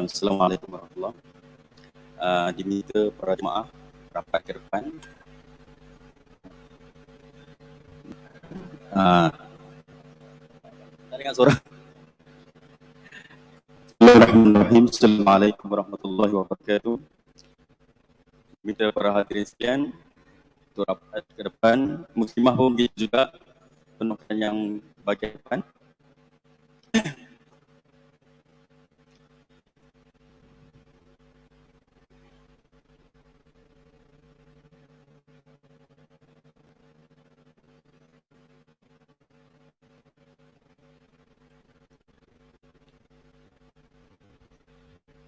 Assalamualaikum warahmatullahi wabarakatuh. Diminta para jemaah rapat ke depan. Tak dengar suara. Bismillahirrahmanirrahim. Assalamualaikum warahmatullahi wabarakatuh. Diminta para hadirin sekalian untuk rapat ke depan. Muslimah pun begitu juga, penuhkan yang bahagian depan.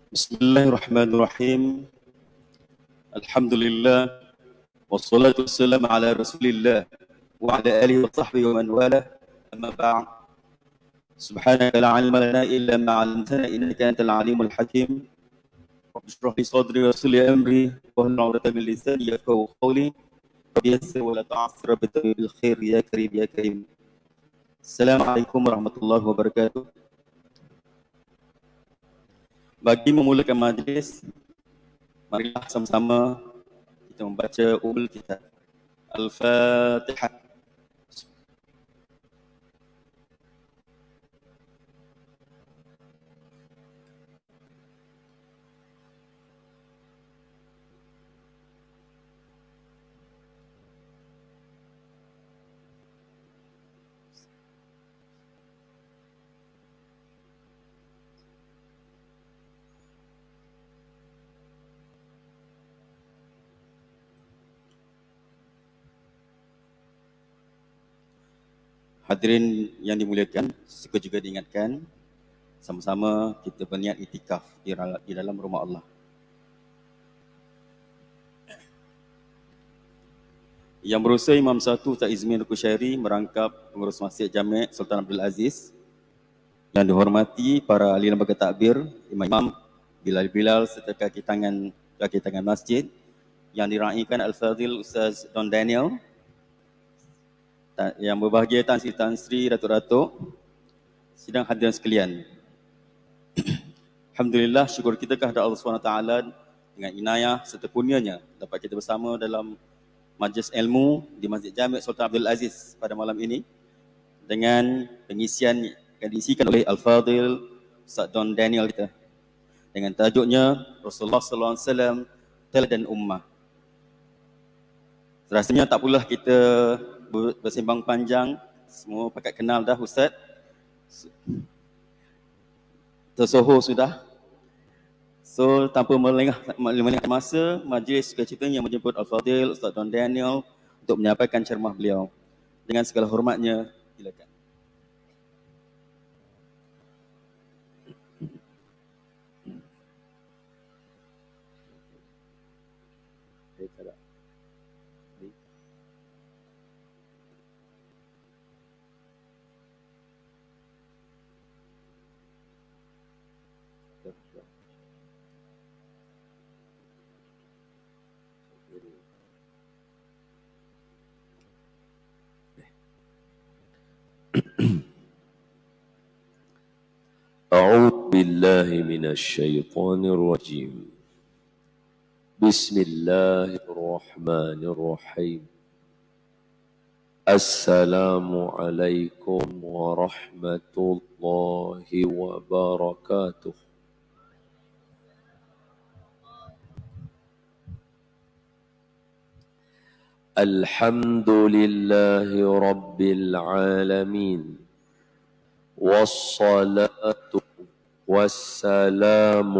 Bismillahirrahmanirrahim. Alhamdulillah. Wassalatu wassalamu ala rasulillah wa ala alihi wa sahbihi wa man wala. Amma ba'd. Subhanaka la ilma lana illa ma 'allamtana innaka antal alimul hakim. Rabbi shrah li sadri wa yassir li amri wahlul 'uqdatam min lisani yafqahu qawli. Rabbi yassir wa la tu'assir bil khair ya karim ya karim. Assalamualaikum warahmatullahi wabarakatuh. Bagi memulakan majlis, marilah sama-sama kita membaca Ummul Kitab. Al-Fatihah. Hadirin yang dimuliakan, suka juga diingatkan, sama-sama kita berniat itikaf di dalam rumah Allah. Yang berusaha Imam Satu Ustaz Izmin Kushairi merangkap pengurus Masjid Jami' Sultan Abdul Aziz. Yang dihormati para ahli lembaga takbir, imam, bilal-bilal serta kaki tangan masjid. Yang diraikan Al-Fadhil Ustaz Don Daniel. Yang berbahagia Tan Sri Datuk-Datuk, sidang hadirin sekalian. Alhamdulillah, syukur kita kepada Allah SWT dengan inayah serta kurnianya dapat kita bersama dalam majlis ilmu di Masjid Jami' Sultan Abdul Aziz pada malam ini dengan pengisian yang diisikan oleh Al-Fadhil Ustaz Don Daniel kita dengan tajuknya Rasulullah SAW Teladan Ummah. Rasanya tak pula kita bersembang panjang, semua pakat kenal dah Ustaz. Tersohor sudah. So tanpa melengahkan masa, majlis sukacitanya menjemput Al-Fadhil Ustaz Don Daniel untuk menyampaikan ceramah beliau. Dengan segala hormatnya, silakan. أعوذ بالله من الشيطان الرجيم. بسم الله الرحمن الرحيم. السلام عليكم ورحمة الله وبركاته. الحمد لله رب العالمين والصلاة والسلام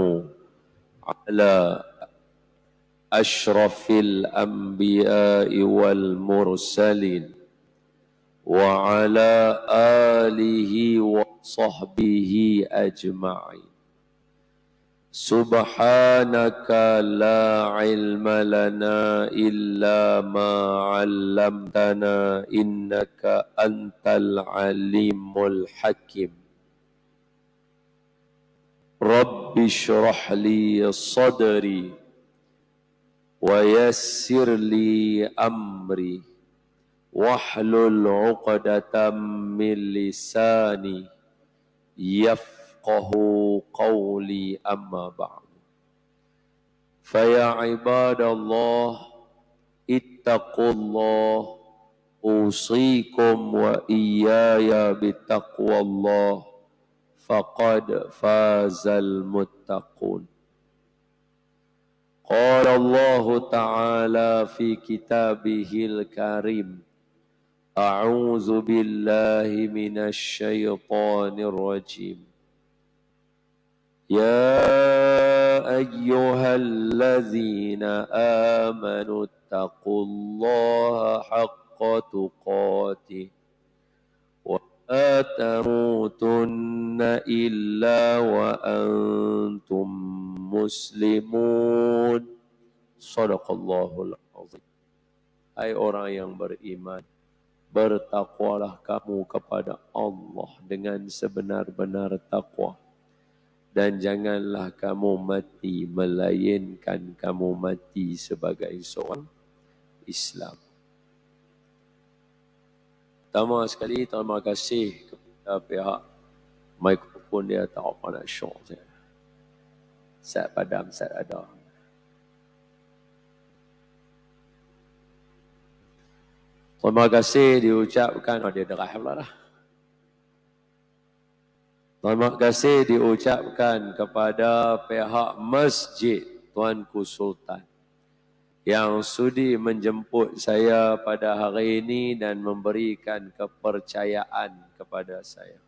على أشرف الأنبياء والمرسلين وعلى آله وصحبه أجمعين. Subhanaka la ilma lana illa ma 'allamtana innaka antal alimul hakim. Rabbi shrah li sadri wa yassir li amri wahlul 'uqdatam min lisani yafqahu qawli amma ba'd. Faya ibadallah ittaqullah usikum wa iyaya bittaqwallah faqad fazal muttaqun. Qala Allah Ta'ala fi kitabihil karim A'udzu billahi minasy syaithanir rajim. Ya ayyuhalladzina amanu taqullaha haqqa tuqatih wa la tamutunna illa wa antum muslimun. Shadaqallahul azim. Hai orang yang beriman, bertakwalah kamu kepada Allah dengan sebenar-benar takwa. Dan janganlah kamu mati melainkan kamu mati sebagai seorang Islam. Pertama sekali, terima kasih kepada pihak mikrofon dia tak apa nak show saya. Set padam, set ada. Terima kasih diucapkan, dia derah pula dah. Terima kasih diucapkan kepada pihak Masjid Tuanku Sultan yang sudi menjemput saya pada hari ini dan memberikan kepercayaan kepada saya.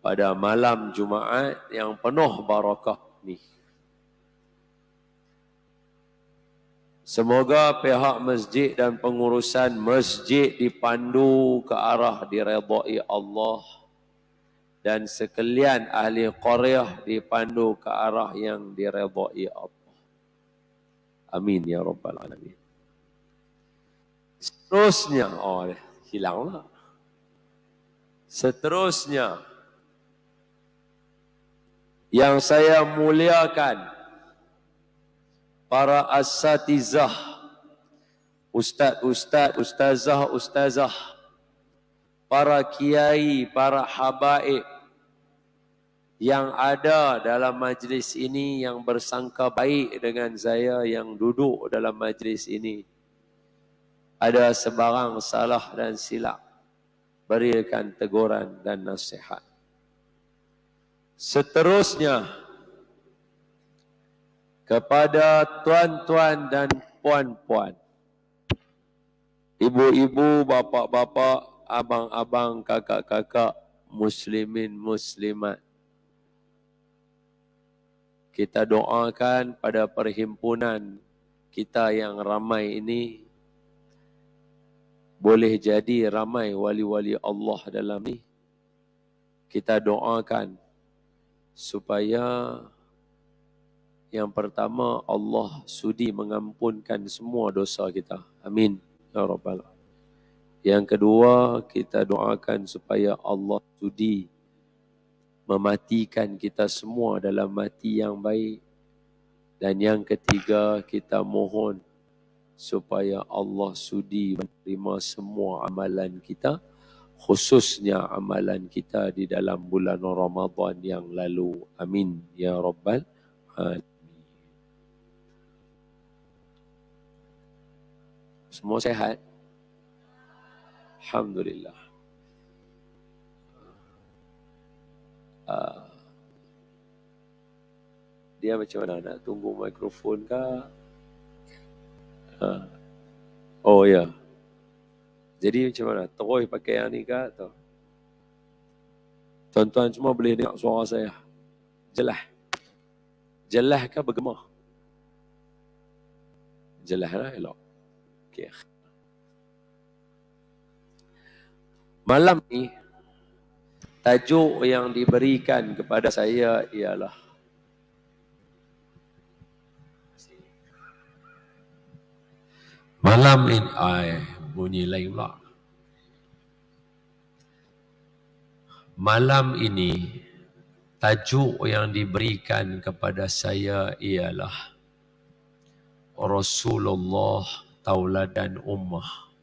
Pada malam Jumaat yang penuh barakah ni. Semoga pihak masjid dan pengurusan masjid dipandu ke arah diredai Allah. Dan sekalian ahli qaryah dipandu ke arah yang diredai Allah. Amin ya rabbal alamin. Seterusnya, hilanglah. Seterusnya, yang saya muliakan, para asatizah, ustaz-ustaz, ustazah, para kiai, para habaib yang ada dalam majlis ini, yang bersangka baik dengan saya yang duduk dalam majlis ini. Ada sebarang salah dan silap, berikan teguran dan nasihat. Seterusnya, kepada tuan-tuan dan puan-puan, ibu-ibu, bapa-bapa, abang-abang, kakak-kakak, muslimin, muslimat. Kita doakan pada perhimpunan kita yang ramai ini, boleh jadi ramai wali-wali Allah dalam ni. Kita doakan supaya yang pertama, Allah sudi mengampunkan semua dosa kita. Amin ya rabbal alamin. Yang kedua, kita doakan supaya Allah sudi mematikan kita semua dalam mati yang baik. Dan yang ketiga, kita mohon supaya Allah sudi menerima semua amalan kita, khususnya amalan kita di dalam bulan Ramadan yang lalu. Amin ya rabbal alamin. Semua sehat? Alhamdulillah. Dia macam mana? Nak tunggu mikrofon kah? Oh ya. Jadi macam mana? Terus pakai yang ni kah? Atau? Tuan-tuan semua boleh dengar suara saya? Jelas? Jelas kah bergema? Jelas lah elok. Okay. Malam ni, tajuk yang diberikan kepada saya ialah Malam ini, bunyi lain pula. Malam ini, tajuk yang diberikan kepada saya ialah Rasulullah Tauladan Ummah.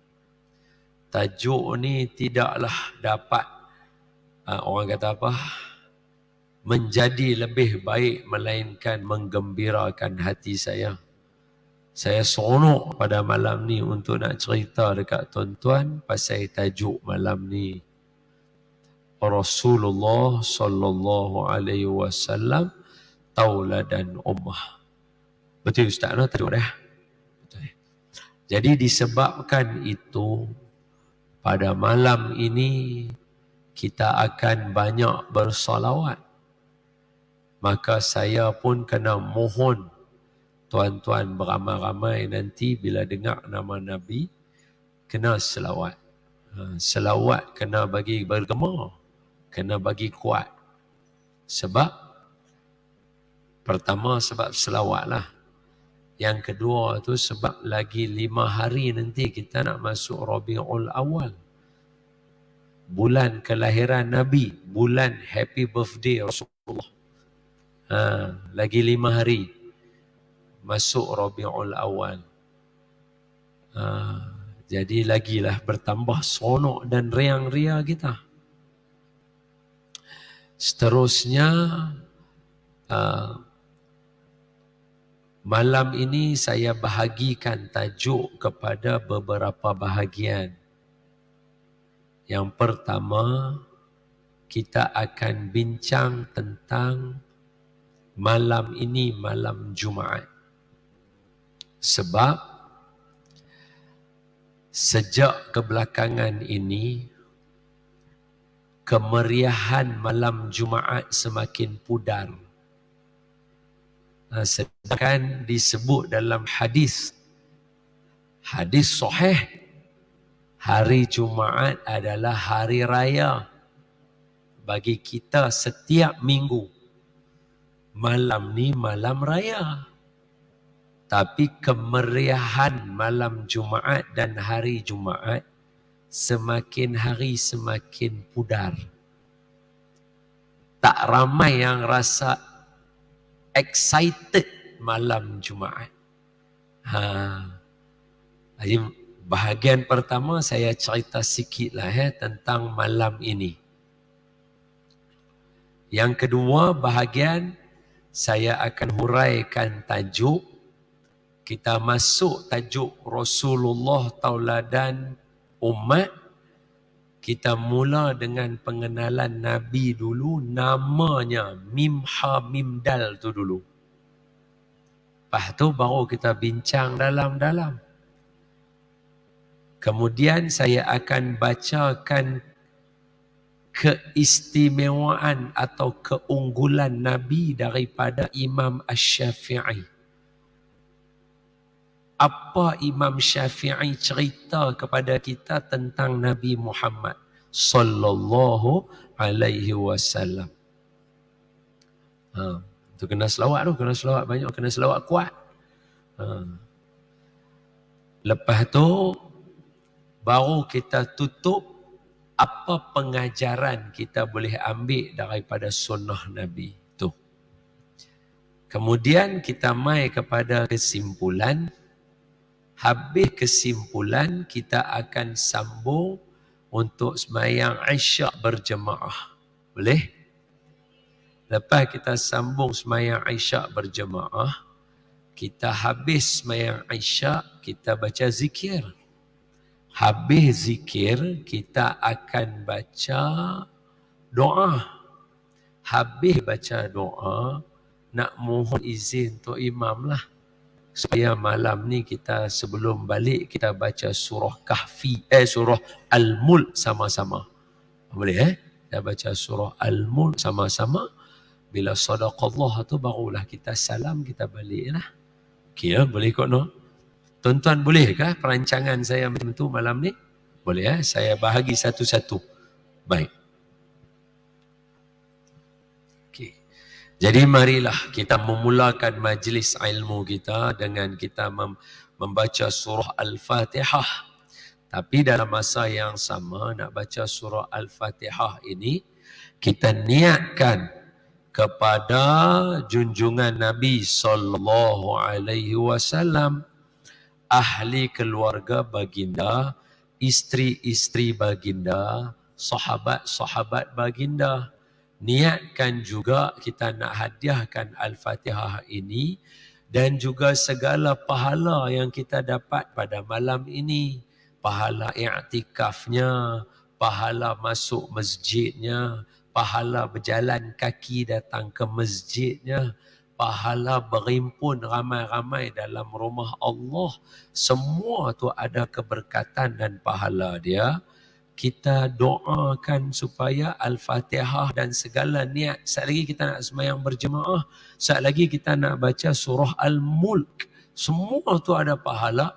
Tajuk ni tidaklah dapat, orang kata apa, menjadi lebih baik melainkan menggembirakan hati saya. Saya seronok pada malam ni untuk nak cerita dekat tuan-tuan pasal tajuk malam ni. Rasulullah sallallahu alaihi wasallam tauladan ummah. Betul Ustaz, no? Tajuk dah. Betul. Jadi disebabkan itu, pada malam ini kita akan banyak bersolawat. Maka saya pun kena mohon tuan-tuan beramai-ramai nanti bila dengar nama Nabi, kena selawat. Selawat kena bagi bergema, kena bagi kuat. Sebab, pertama sebab selawat lah. Yang kedua tu sebab lagi 5 hari nanti kita nak masuk Rabiul Awal. Bulan kelahiran Nabi, bulan happy birthday Rasulullah. Lagi 5 hari masuk Rabiul Awal. Jadi lagilah bertambah seronok dan riang-ria kita. Seterusnya, malam ini saya bahagikan tajuk kepada beberapa bahagian. Yang pertama, kita akan bincang tentang malam ini, malam Jumaat. Sebab sejak kebelakangan ini, kemeriahan malam Jumaat semakin pudar. Sedangkan disebut dalam hadis sahih, hari Jumaat adalah hari raya bagi kita setiap minggu. Malam ni malam raya. Tapi kemeriahan malam Jumaat dan hari Jumaat semakin hari semakin pudar. Tak ramai yang rasa excited malam Jumaat. Jadi bahagian pertama saya cerita sikit lah tentang malam ini. Yang kedua bahagian saya akan huraikan tajuk. Kita masuk tajuk Rasulullah Tauladan Umat. Kita mula dengan pengenalan Nabi dulu. Namanya Mim Ha Mim Dal tu dulu. Lepas tu baru kita bincang dalam-dalam. Kemudian saya akan bacakan keistimewaan atau keunggulan Nabi daripada Imam Asy-Syafi'i. Apa Imam Syafi'i cerita kepada kita tentang Nabi Muhammad sallallahu alaihi wasallam. Tu kena selawat tu, kena selawat banyak, kena selawat kuat. Lepas tu baru kita tutup apa pengajaran kita boleh ambil daripada sunnah Nabi tu. Kemudian kita mai kepada kesimpulan. Habis kesimpulan, kita akan sambung untuk sembahyang Isyak berjemaah. Boleh? Lepas kita sambung sembahyang Isyak berjemaah, kita habis sembahyang Isyak, kita baca zikir. Habis zikir, kita akan baca doa. Habis baca doa, nak mohon izin Tok Imam lah. Supaya malam ni kita sebelum balik kita baca surah Kahfi, surah Al-Mulk sama-sama. Boleh kita baca surah Al-Mulk sama-sama. Bila sadaqallah tu barulah kita salam, kita balik lah. Okay, boleh kot no? Tuan-tuan bolehkah perancangan saya macam tu malam ni? Boleh saya bahagi satu-satu. Baik. Okay. Jadi marilah kita memulakan majlis ilmu kita dengan kita membaca surah Al-Fatihah. Tapi dalam masa yang sama nak baca surah Al-Fatihah ini, kita niatkan kepada junjungan Nabi sallallahu alaihi wasallam, ahli keluarga baginda, isteri-isteri baginda, sahabat-sahabat baginda. Niatkan juga kita nak hadiahkan Al-Fatihah ini dan juga segala pahala yang kita dapat pada malam ini. Pahala i'tikafnya, pahala masuk masjidnya, pahala berjalan kaki datang ke masjidnya, pahala berimpun ramai-ramai dalam rumah Allah. Semua tu ada keberkatan dan pahala dia. Kita doakan supaya Al-Fatihah dan segala niat. Saat lagi kita nak sembahyang berjemaah, saat lagi kita nak baca surah Al-Mulk. Semua tu ada pahala.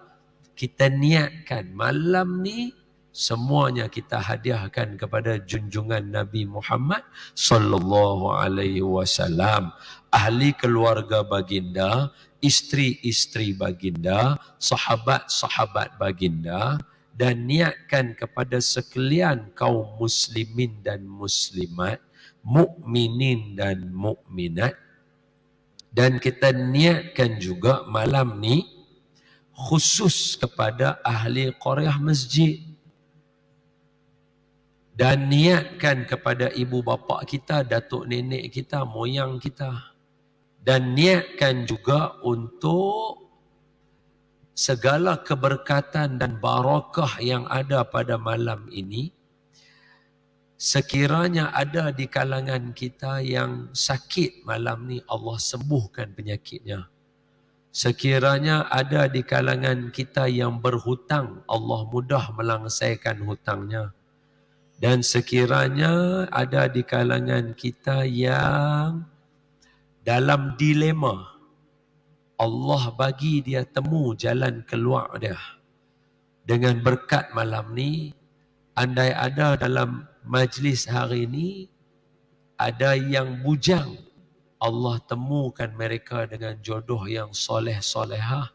Kita niatkan malam ni semuanya kita hadiahkan kepada junjungan Nabi Muhammad sallallahu alaihi wasallam, ahli keluarga baginda, isteri-isteri baginda, sahabat-sahabat baginda, dan niatkan kepada sekalian kaum muslimin dan muslimat, mukminin dan mukminat. Dan kita niatkan juga malam ni khusus kepada ahli qaryah masjid. Dan niatkan kepada ibu bapa kita, datuk nenek kita, moyang kita. Dan niatkan juga untuk segala keberkatan dan barakah yang ada pada malam ini. Sekiranya ada di kalangan kita yang sakit malam ni, Allah sembuhkan penyakitnya. Sekiranya ada di kalangan kita yang berhutang, Allah mudah melangsaikan hutangnya. Dan sekiranya ada di kalangan kita yang dalam dilema, Allah bagi dia temu jalan keluar dia. Dengan berkat malam ni, andai ada dalam majlis hari ini, ada yang bujang, Allah temukan mereka dengan jodoh yang soleh-solehah.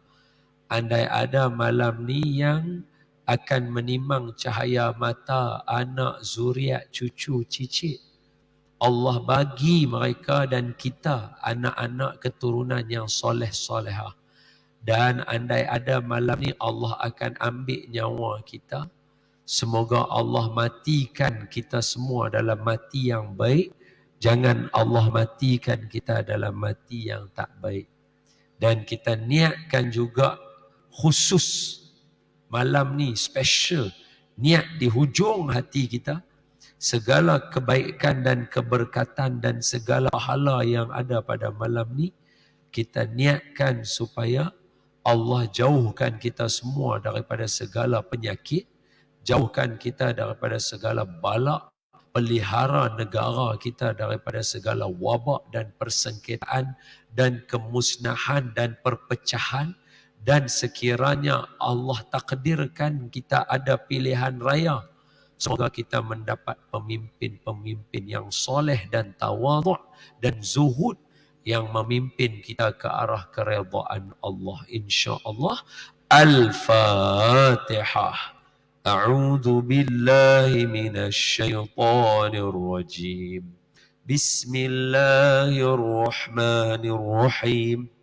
Andai ada malam ni yang akan menimang cahaya mata anak, zuriat, cucu, cicit, Allah bagi mereka dan kita anak-anak keturunan yang soleh-solehah. Dan andai ada malam ni Allah akan ambil nyawa kita, semoga Allah matikan kita semua dalam mati yang baik. Jangan Allah matikan kita dalam mati yang tak baik. Dan kita niatkan juga khusus malam ni special, niat di hujung hati kita, segala kebaikan dan keberkatan dan segala pahala yang ada pada malam ni, kita niatkan supaya Allah jauhkan kita semua daripada segala penyakit, jauhkan kita daripada segala bala, pelihara negara kita daripada segala wabak dan persengketaan dan kemusnahan dan perpecahan. Dan sekiranya Allah takdirkan kita ada pilihan raya, semoga kita mendapat pemimpin-pemimpin yang soleh dan tawadhu' dan zuhud, yang memimpin kita ke arah keredaan Allah insya-Allah. Al-Fatihah. A'udzu billahi minasy syaithanir rajim. Bismillahirrahmanirrahim.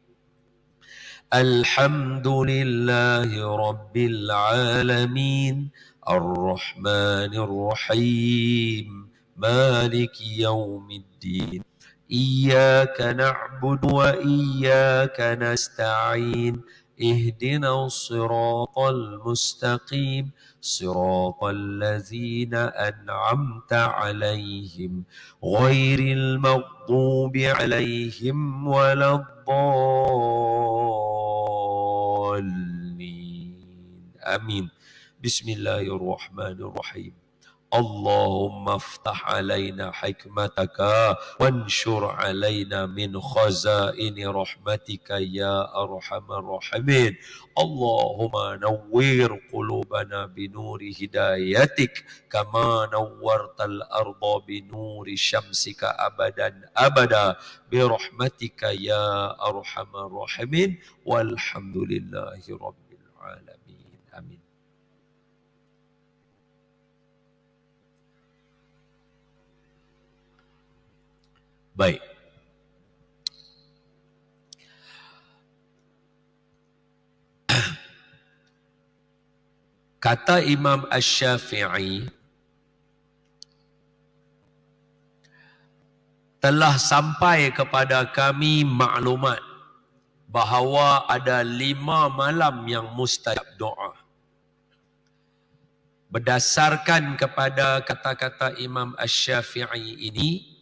Alhamdulillahi rabbil alamin. Ar-Rahmanir Rahim. Maliki yaumiddin. Iyyaka na'budu wa iyyaka nasta'in. Ihdinas siratal mustaqim. Siratal ladzina an'amta 'alaihim ghairil maghdubi 'alaihim waladdallin. Amin. Bismillahirrahmanirrahim. Allahumma aftah alaina hikmataka wanshur alaina min khazaini rahmatika ya arhamar rahimin. Allahumma nawwir qulubana binuri hidayatik kama nawwartal arda binuri syamsika abadan abada birahmatika ya arhamar rahimin walhamdulillahi rabbil alamin. Amin. Baik. Kata Imam Asy-Syafi'i, telah sampai kepada kami maklumat bahawa ada 5 malam yang mustajab doa. Berdasarkan kepada kata-kata Imam Asy-Syafi'i ini,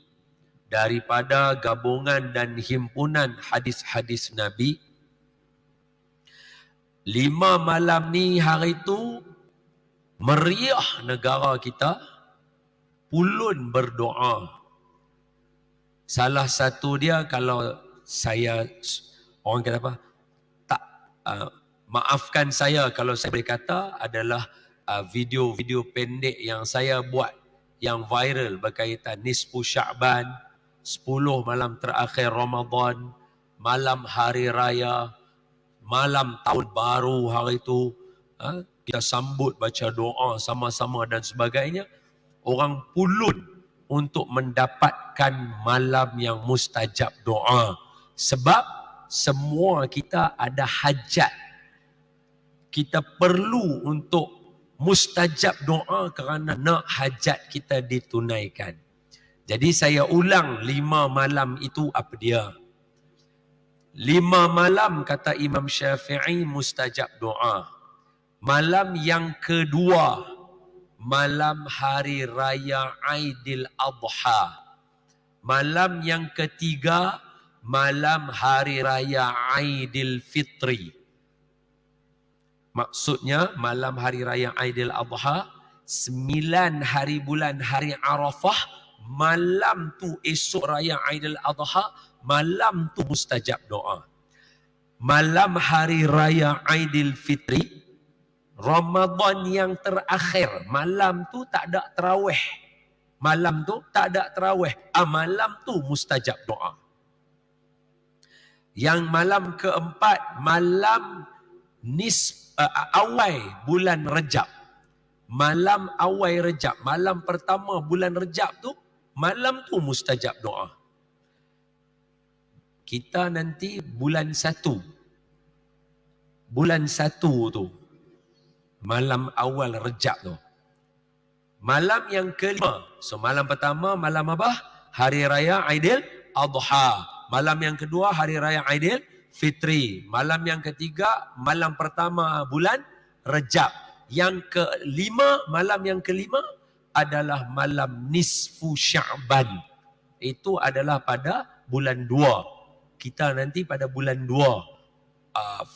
daripada gabungan dan himpunan hadis-hadis Nabi, 5 malam ni hari tu meriah negara kita, pulun berdoa. Salah satu dia, kalau saya, orang kata apa, tak, maafkan saya kalau saya boleh kata, adalah video-video pendek yang saya buat yang viral berkaitan nisfu Sya'ban, 10 malam terakhir Ramadan, malam hari raya, malam tahun baru hari itu, kita sambut baca doa sama-sama dan sebagainya. Orang pulun untuk mendapatkan malam yang mustajab doa. Sebab semua kita ada hajat. Kita perlu untuk mustajab doa kerana nak hajat kita ditunaikan. Jadi saya ulang 5 malam itu apa dia. 5 malam kata Imam Syafi'i mustajab doa. Malam yang kedua, malam hari raya Aidil Adha. Malam yang ketiga, malam hari raya Aidil Fitri. Maksudnya malam hari raya Aidil Adha, 9 hari bulan hari Arafah, malam tu esok raya Aidil Adha, malam tu mustajab doa. Malam hari raya Aidil Fitri, Ramadan yang terakhir, malam tu tak ada tarawih. Malam tu tak ada tarawih. Malam tu mustajab doa. Yang malam keempat, malam awal bulan Rejab. Malam awal Rejab, malam pertama bulan Rejab tu, malam tu mustajab doa. Kita nanti bulan 1. Bulan 1 tu, malam awal Rejab tu. Malam yang kelima. So malam pertama, malam apa? Hari Raya Aidil Adha. Malam yang kedua, Hari Raya Aidil Fitri. Malam yang ketiga, malam pertama bulan Rejab. Yang kelima, malam yang kelima adalah malam nisfu Sya'ban. Itu adalah pada bulan 2. Kita nanti pada bulan 2.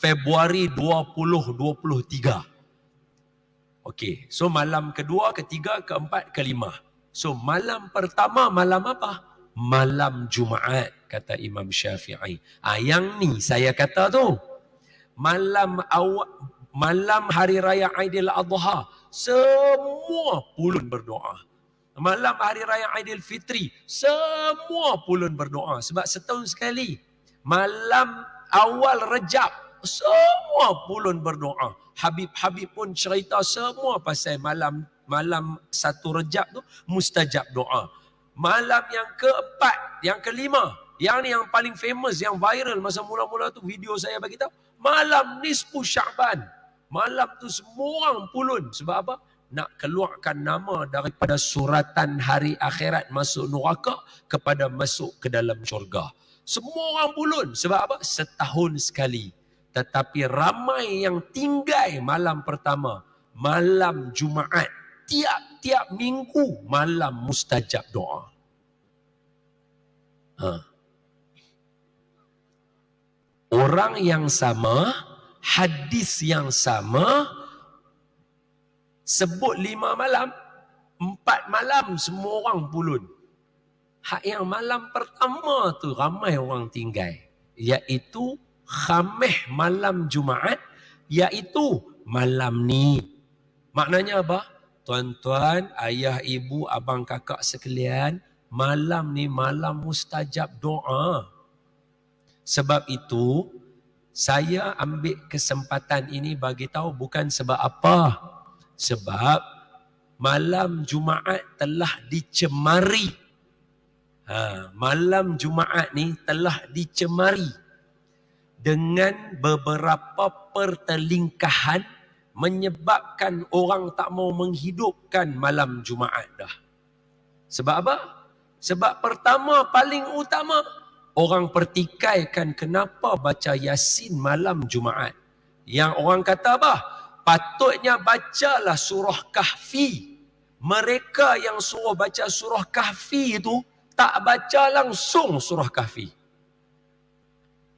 Februari 2023. Okey, so malam kedua, ketiga, keempat, kelima. So malam pertama malam apa? Malam Jumaat kata Imam Syafi'i. Yang ni saya kata tu, malam hari raya Aidil Adha, semua pulun berdoa. Malam hari raya Aidil Fitri, semua pulun berdoa. Sebab setahun sekali. Malam awal Rejab, semua pulun berdoa. Habib-habib pun cerita semua pasal malam 1 Rejab tu mustajab doa. Malam yang keempat, yang kelima, yang ni yang paling famous, yang viral masa mula-mula tu, video saya bagi tahu, malam nisfu Sya'ban. Malam tu semua orang pulun. Sebab apa? Nak keluarkan nama daripada suratan hari akhirat masuk neraka kepada masuk ke dalam syurga. Semua orang pulun. Sebab apa? Setahun sekali. Tetapi ramai yang tinggal malam pertama, malam Jumaat, tiap-tiap minggu malam mustajab doa. Orang yang sama, hadis yang sama, sebut 5 malam, 4 malam semua orang pulun. Hak yang malam pertama tu ramai orang tinggal. Iaitu Khamis malam Jumaat. Iaitu malam ni. Maknanya apa? Tuan-tuan, ayah, ibu, abang, kakak sekalian, malam ni malam mustajab doa. Sebab itu, saya ambil kesempatan ini bagi tahu bukan sebab apa. Sebab malam Jumaat telah dicemari. Malam Jumaat ni telah dicemari dengan beberapa pertelingkahan menyebabkan orang tak mau menghidupkan malam Jumaat dah. Sebab apa? Sebab pertama paling utama, orang pertikaikan kenapa baca Yasin malam Jumaat. Yang orang kata apa? Patutnya bacalah surah Kahfi. Mereka yang suruh baca surah Kahfi itu tak baca langsung surah Kahfi.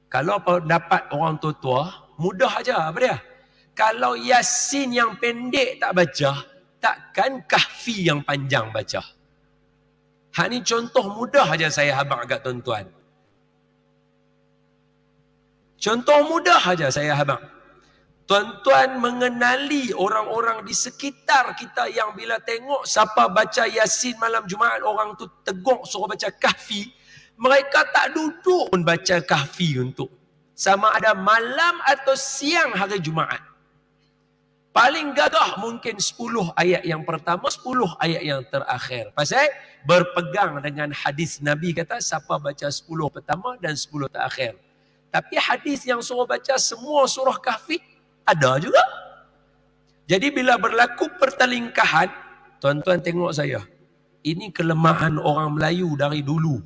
Kalau dapat orang tua-tua, mudah aja apa dia? Kalau Yasin yang pendek tak baca, takkan Kahfi yang panjang baca. Hak ni contoh mudah aja saya habaq kat tuan-tuan. Contoh mudah aja saya habaq. Tuan-tuan mengenali orang-orang di sekitar kita yang bila tengok siapa baca Yasin malam Jumaat, orang tu tegur suruh baca Kahfi, mereka tak duduk pun baca Kahfi untuk sama ada malam atau siang hari Jumaat. Paling gagah mungkin 10 ayat yang pertama, 10 ayat yang terakhir. Pasal berpegang dengan hadis Nabi kata siapa baca 10 pertama dan 10 terakhir. Tapi hadis yang suruh baca semua surah Kahfi ada juga. Jadi bila berlaku pertelingkahan, tuan-tuan tengok saya. Ini kelemahan orang Melayu dari dulu.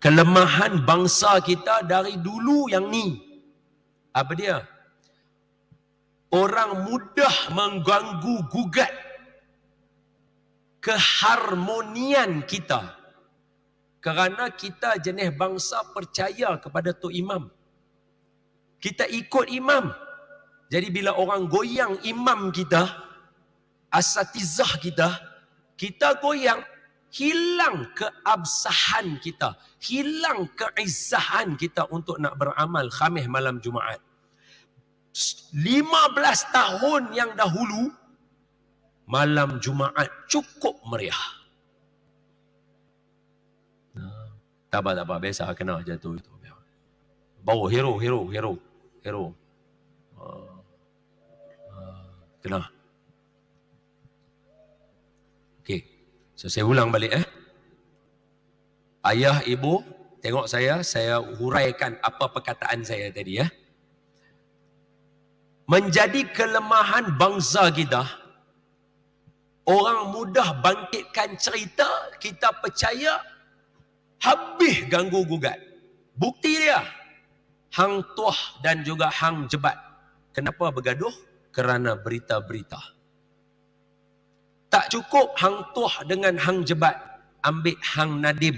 Kelemahan bangsa kita dari dulu yang ni. Apa dia? Orang mudah mengganggu gugat keharmonian kita. Kerana kita jenis bangsa percaya kepada Tok Imam. Kita ikut imam. Jadi bila orang goyang imam kita, asatizah kita, kita goyang, hilang keabsahan kita, hilang keizzahan kita untuk nak beramal Khamis malam Jumaat. 15 tahun yang dahulu, malam Jumaat cukup meriah. Tak apa, biasa kena jatuh itu. Bawa hero. Kena. Okey. So saya ulang balik Ayah, ibu, tengok saya huraikan apa perkataan saya tadi Menjadi kelemahan bangsa kita, orang mudah bangkitkan cerita, kita percaya, habis ganggu gugat. Bukti dia, Hang Tuah dan juga Hang Jebat. Kenapa bergaduh? Kerana berita-berita. Tak cukup Hang Tuah dengan Hang Jebat, ambil Hang Nadim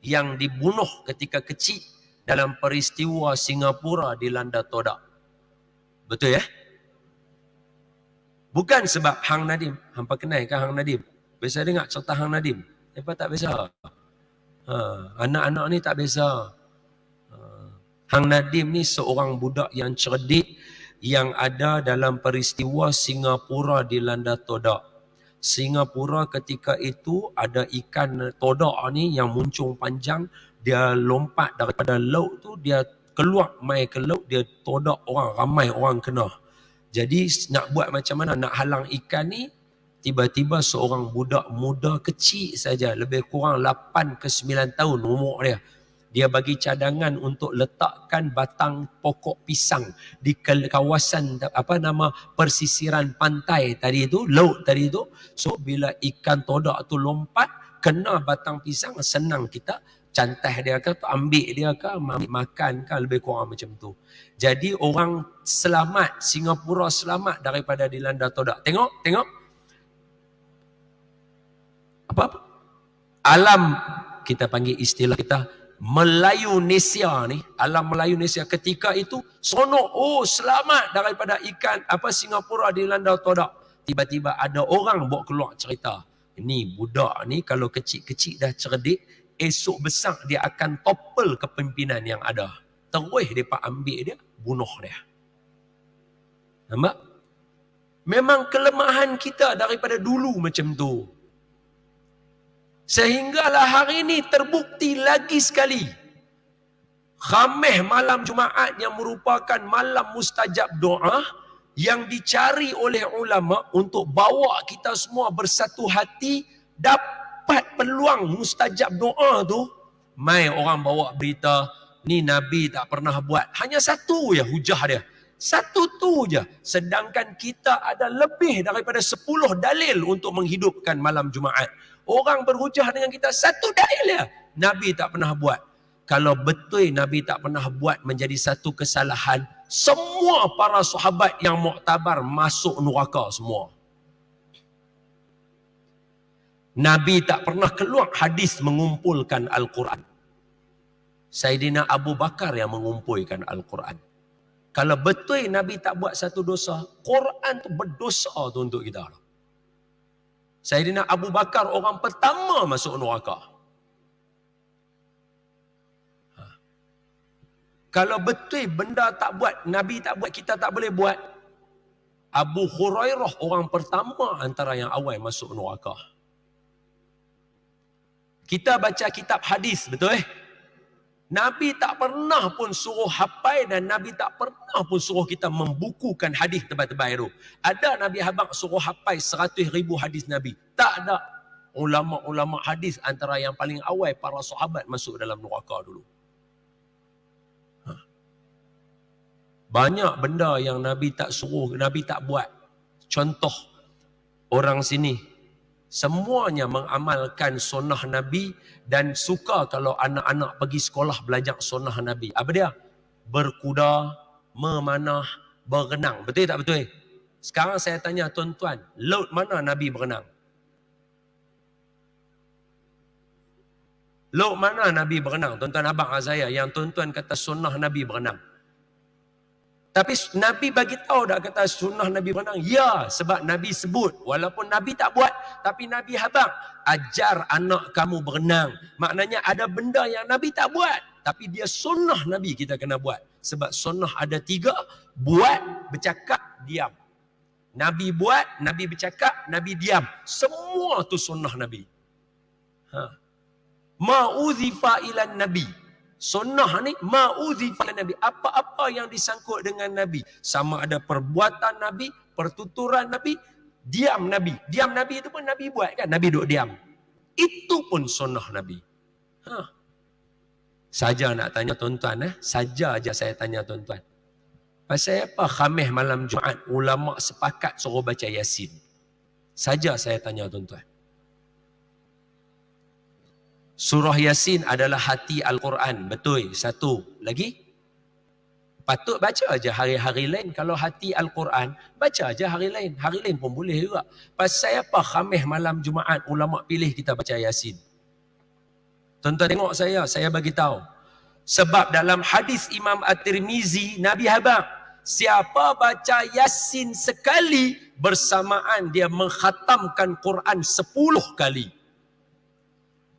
yang dibunuh ketika kecil dalam peristiwa Singapura dilanda todak. Betul Bukan sebab Hang Nadim. Hampa kenal ke Hang Nadim? Biasa dengar cerita Hang Nadim? Hampa tak biasa. Anak-anak ni tak biasa. Hang Nadim ni seorang budak yang cerdik yang ada dalam peristiwa Singapura dilanda todak. Singapura ketika itu ada ikan todak ni yang muncung panjang, dia lompat daripada laut tu, dia keluar mai ke laut, dia todak orang, ramai orang kena. Jadi nak buat macam mana nak halang ikan ni, tiba-tiba seorang budak muda kecil saja, lebih kurang 8 ke 9 tahun umur dia. Dia bagi cadangan untuk letakkan batang pokok pisang di kawasan persisiran pantai tadi itu, laut tadi itu. So bila ikan todak tu lompat kena batang pisang, senang kita cantai dia ke, ambil dia ke, makan ke, lebih kurang macam tu. Jadi orang selamat, Singapura selamat daripada dilanda todak. Tengok. Apa? Alam, kita panggil istilah kita, Melayu-Nesia ni, alam Melayu-Nesia ketika itu sonok, selamat daripada ikan Singapura dilanda todak. tiba-tiba ada orang bawa keluar cerita, ni budak ni kalau kecil-kecil dah cerdik, esok besar dia akan topple kepimpinan yang ada. Terus mereka ambil dia, bunuh dia. Nampak? Memang kelemahan kita daripada dulu macam tu. Sehinggalah hari ini terbukti lagi sekali. Khamis malam Jumaat yang merupakan malam mustajab doa yang dicari oleh ulama untuk bawa kita semua bersatu hati dapat peluang mustajab doa tu. Mai orang bawa berita, ni Nabi tak pernah buat. Hanya satu je hujah dia. Satu tu je. Sedangkan kita ada lebih daripada 10 dalil untuk menghidupkan malam Jumaat. Orang berhujah dengan kita, satu dalil je. Nabi tak pernah buat. Kalau betul Nabi tak pernah buat menjadi satu kesalahan, semua para sahabat yang muktabar masuk neraka semua. Nabi tak pernah keluar hadis mengumpulkan Al-Quran. Saidina Abu Bakar yang mengumpulkan Al-Quran. Kalau betul Nabi tak buat satu dosa, Quran tu berdosa tu untuk kita. Saidina Abu Bakar orang pertama masuk neraka. Kalau betul benda tak buat, Nabi tak buat, kita tak boleh buat. Abu Hurairah orang pertama antara yang awal masuk neraka. Kita baca kitab hadis, betul Nabi tak pernah pun suruh hafal dan Nabi tak pernah pun suruh kita membukukan hadis tebal-tebal itu. Ada Nabi habaq suruh hafal 100,000 hadis Nabi. Tak ada. Ulama-ulama hadis antara yang paling awal para sahabat masuk dalam neraka dulu. Banyak benda yang Nabi tak suruh, Nabi tak buat. Contoh, orang sini, semuanya mengamalkan sunnah Nabi dan suka kalau anak-anak pergi sekolah belajar sunnah Nabi. Apa dia? Berkuda, memanah, berenang. Betul tak betul? Sekarang saya tanya tuan-tuan, laut mana Nabi berenang? Laut mana Nabi berenang? Tuan-tuan abang saya yang tuan-tuan kata sunnah Nabi berenang. Tapi Nabi bagi tahu tak kata sunnah Nabi berenang? Ya, sebab Nabi sebut. Walaupun Nabi tak buat, tapi Nabi habaq. Ajar anak kamu berenang. Maknanya ada benda yang Nabi tak buat. Tapi dia sunnah Nabi kita kena buat. Sebab sunnah ada 3. Buat, bercakap, diam. Nabi buat, Nabi bercakap, Nabi diam. Semua tu sunnah Nabi. Ma'udhifa ilan Nabi. Sunnah ni ma'udhifa ilan Nabi. Apa-apa yang disangkut dengan Nabi. Sama ada perbuatan Nabi, pertuturan Nabi, diam Nabi. Diam Nabi itu pun Nabi buat kan? Nabi duduk diam. Itu pun sunnah Nabi. Saja nak tanya tuan-tuan. Saja aja saya tanya tuan-tuan. Pasal apa Khamis malam Jumaat ulama sepakat suruh baca Yasin? Saja saya tanya tuan-tuan. Surah Yasin adalah hati Al-Quran. Betul. Satu. Lagi? Patut baca aja hari-hari lain. Kalau hati Al-Quran, baca aja hari lain. Hari lain pun boleh juga. Pasal apa Khamis malam Jumaat ulama pilih kita baca Yasin? Tuan-tuan tengok saya bagi tahu. Sebab dalam hadis Imam At-Tirmizi, Nabi habaq, siapa baca Yasin sekali, bersamaan dia mengkhatamkan Quran 10 kali.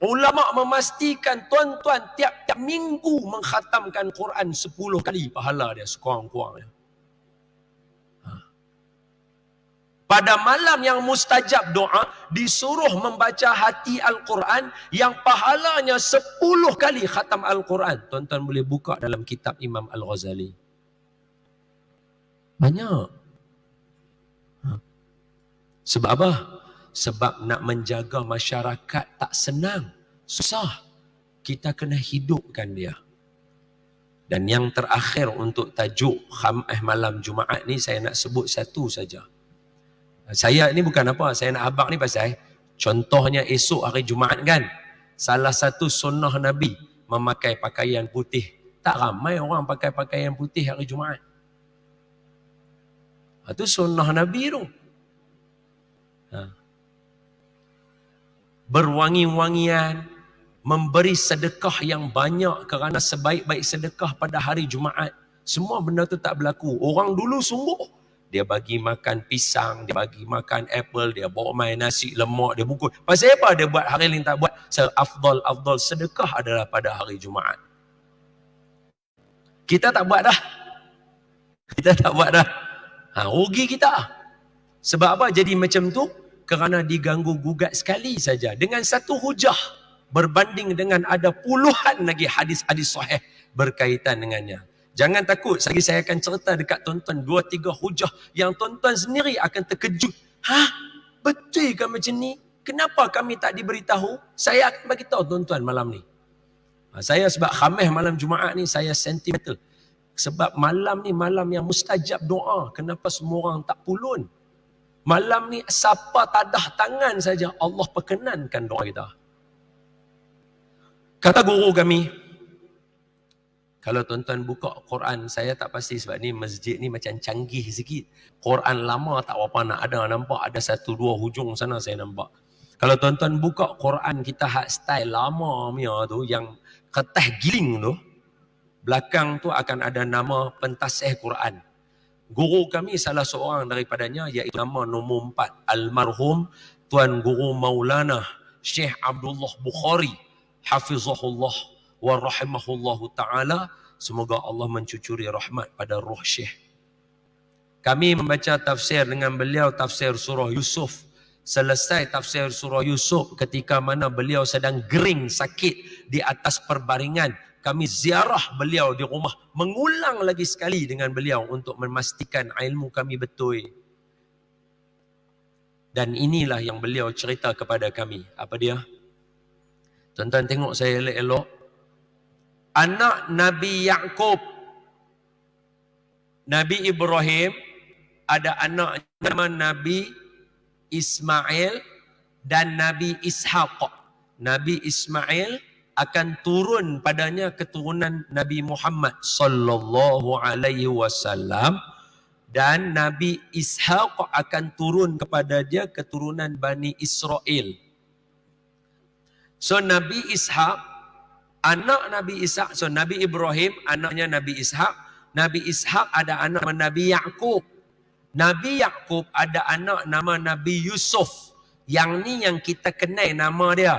Ulama memastikan tuan-tuan tiap-tiap minggu mengkhatamkan Quran 10 kali pahala dia sekurang-kurangnya. Pada malam yang mustajab doa, disuruh membaca hati Al-Quran yang pahalanya 10 kali khatam Al-Quran. Tuan-tuan boleh buka dalam kitab Imam Al-Ghazali. Banyak. Sebab apa? Sebab nak menjaga masyarakat tak senang. Susah. Kita kena hidupkan dia. Dan yang terakhir untuk tajuk Khamis malam Jumaat ni, saya nak sebut satu saja. Saya ni bukan apa, saya nak habaq ni pasal contohnya esok hari Jumaat kan. Salah satu sunnah Nabi memakai pakaian putih. Tak ramai orang pakai pakaian putih hari Jumaat. Itu sunnah Nabi tu. Berwangi-wangian, memberi sedekah yang banyak kerana sebaik-baik sedekah pada hari Jumaat. Semua benda tu tak berlaku. Orang dulu sungguh dia bagi makan pisang, dia bagi makan apple, dia bawa main nasi lemak, dia bungkus. Pasal apa dia buat hari lain tak buat? Afdal sedekah adalah pada hari Jumaat. Kita tak buat dah. Kita tak buat dah. Rugi kita. Sebab apa jadi macam tu? Kerana diganggu gugat sekali saja dengan satu hujah berbanding dengan ada puluhan lagi hadis-hadis sahih berkaitan dengannya. Jangan takut, lagi saya akan cerita dekat tuan-tuan 2-3 hujah yang tuan-tuan sendiri akan terkejut. Betul ke macam ni? Kenapa kami tak diberitahu? Saya akan bagi tahu tuan-tuan malam ni. Saya sebab Khamis malam Jumaat ni saya sentimental. Sebab malam ni malam yang mustajab doa. Kenapa semua orang tak pulun? Malam ni siapa tadah tangan saja Allah perkenankan doa kita. Kata guru kami, kalau tuan-tuan buka Quran, saya tak pasti sebab ni masjid ni macam canggih sikit. Quran lama tak apa nak ada nampak, ada 1-2 hujung sana saya nampak. Kalau tuan-tuan buka Quran kita hak style lama punya tu, yang kertas giling tu, belakang tu akan ada nama pentasih Quran. Guru kami salah seorang daripadanya iaitu nama nombor 4, almarhum Tuan Guru Maulana Syekh Abdullah Bukhari hafizahullah wa rahimahullahu ta'ala. Semoga Allah mencucuri rahmat pada roh Syekh. Kami membaca tafsir dengan beliau, tafsir surah Yusuf. Selesai tafsir surah Yusuf, ketika mana beliau sedang gering sakit di atas perbaringan, kami ziarah beliau di rumah, mengulang lagi sekali dengan beliau untuk memastikan ilmu kami betul. Dan inilah yang beliau cerita kepada kami. Apa dia? Tuan-tuan tengok saya elok-elok. Anak Nabi Yaqub, Nabi Ibrahim, ada anak nama Nabi Ismail dan Nabi Ishaq. Nabi Ismail akan turun padanya keturunan Nabi Muhammad sallallahu alaihi wasallam, dan Nabi Ishaq akan turun kepada dia keturunan Bani Israel. So Nabi Ishaq, anak Nabi Ishaq, so Nabi Ibrahim anaknya Nabi Ishaq. Nabi Ishaq ada anak nama Nabi Yaqub. Nabi Yaqub ada anak nama Nabi Yusuf. Yang ni yang kita kenal nama dia.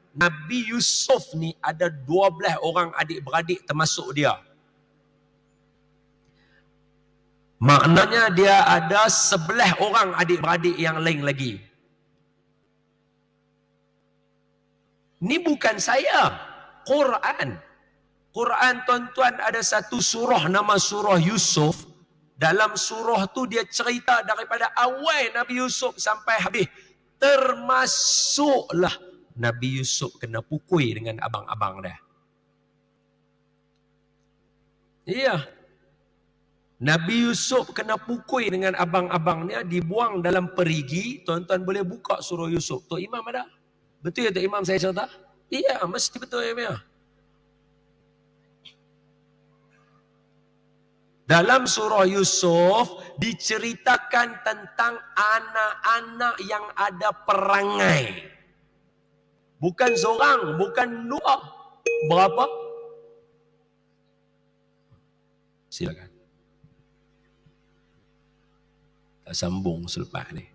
Nabi Yusuf ni ada 12 orang adik-beradik termasuk dia. Maknanya dia ada 11 orang adik-beradik yang lain lagi. Ni bukan saya. Quran. Quran tuan-tuan ada satu surah nama surah Yusuf. Dalam surah tu dia cerita daripada awal Nabi Yusuf sampai habis. Termasuklah Nabi Yusuf kena pukul dengan abang-abang dia. Iya. Nabi Yusuf kena pukul dengan abang-abangnya, dibuang dalam perigi. Tuan-tuan boleh buka surah Yusuf. Tok Imam ada? Betul ya Tok Imam saya cerita? Iya, mesti betul ya. Dalam surah Yusuf diceritakan tentang anak-anak yang ada perangai. Bukan seorang, bukan dua. Berapa? Silakan. Tak sambung selepas ni.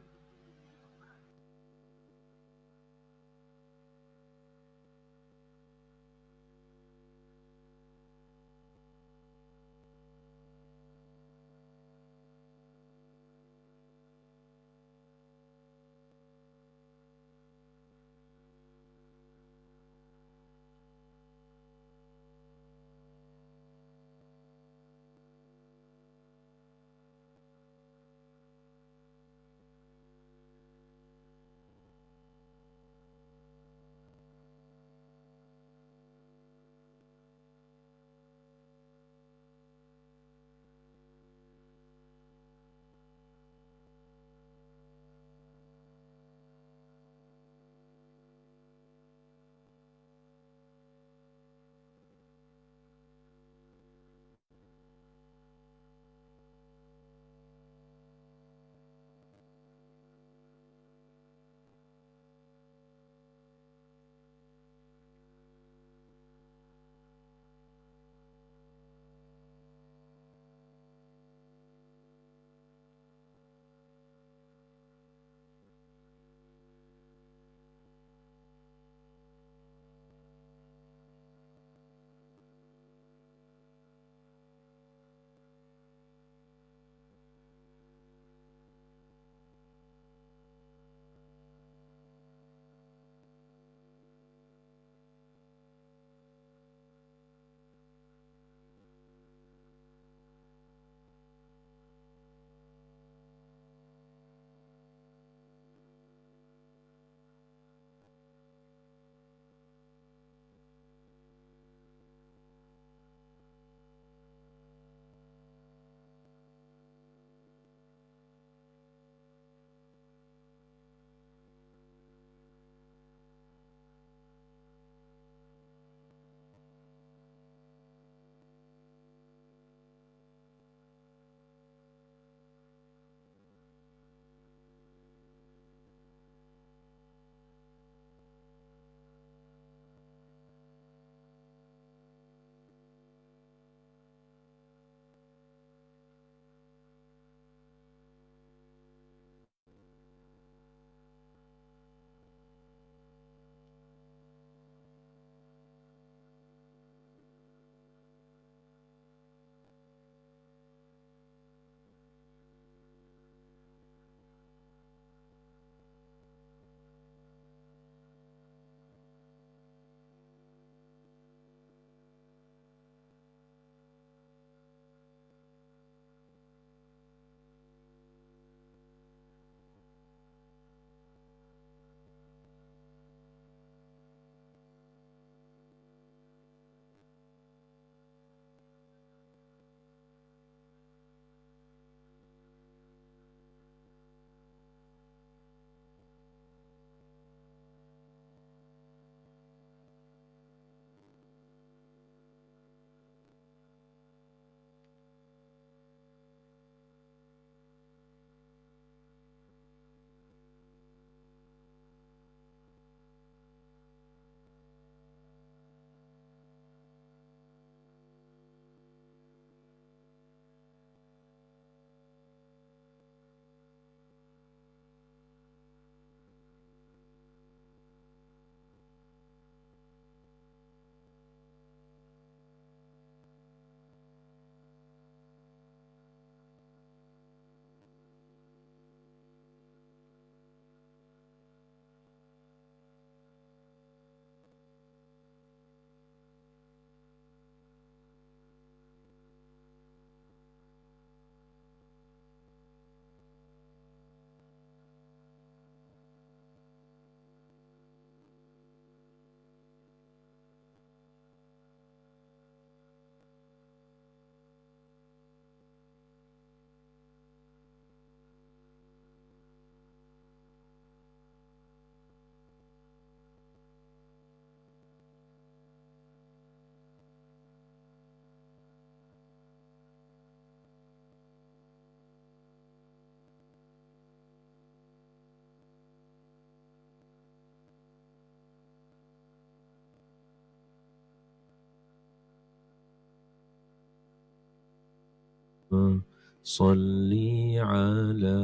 salli ala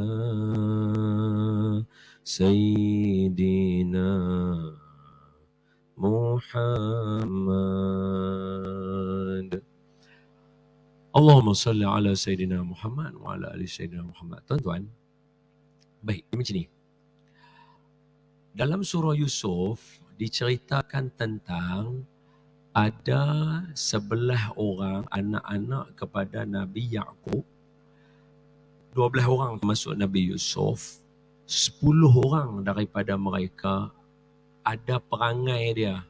Sayyidina Muhammad. Allahumma salli ala Sayyidina Muhammad wa ala ali Sayyidina Muhammad. Tuan-tuan, baik, macam ni. Dalam surah Yusuf diceritakan tentang ada 11 orang anak-anak kepada Nabi Yaqub. 12 orang termasuk Nabi Yusuf. 10 orang daripada mereka ada perangai dia.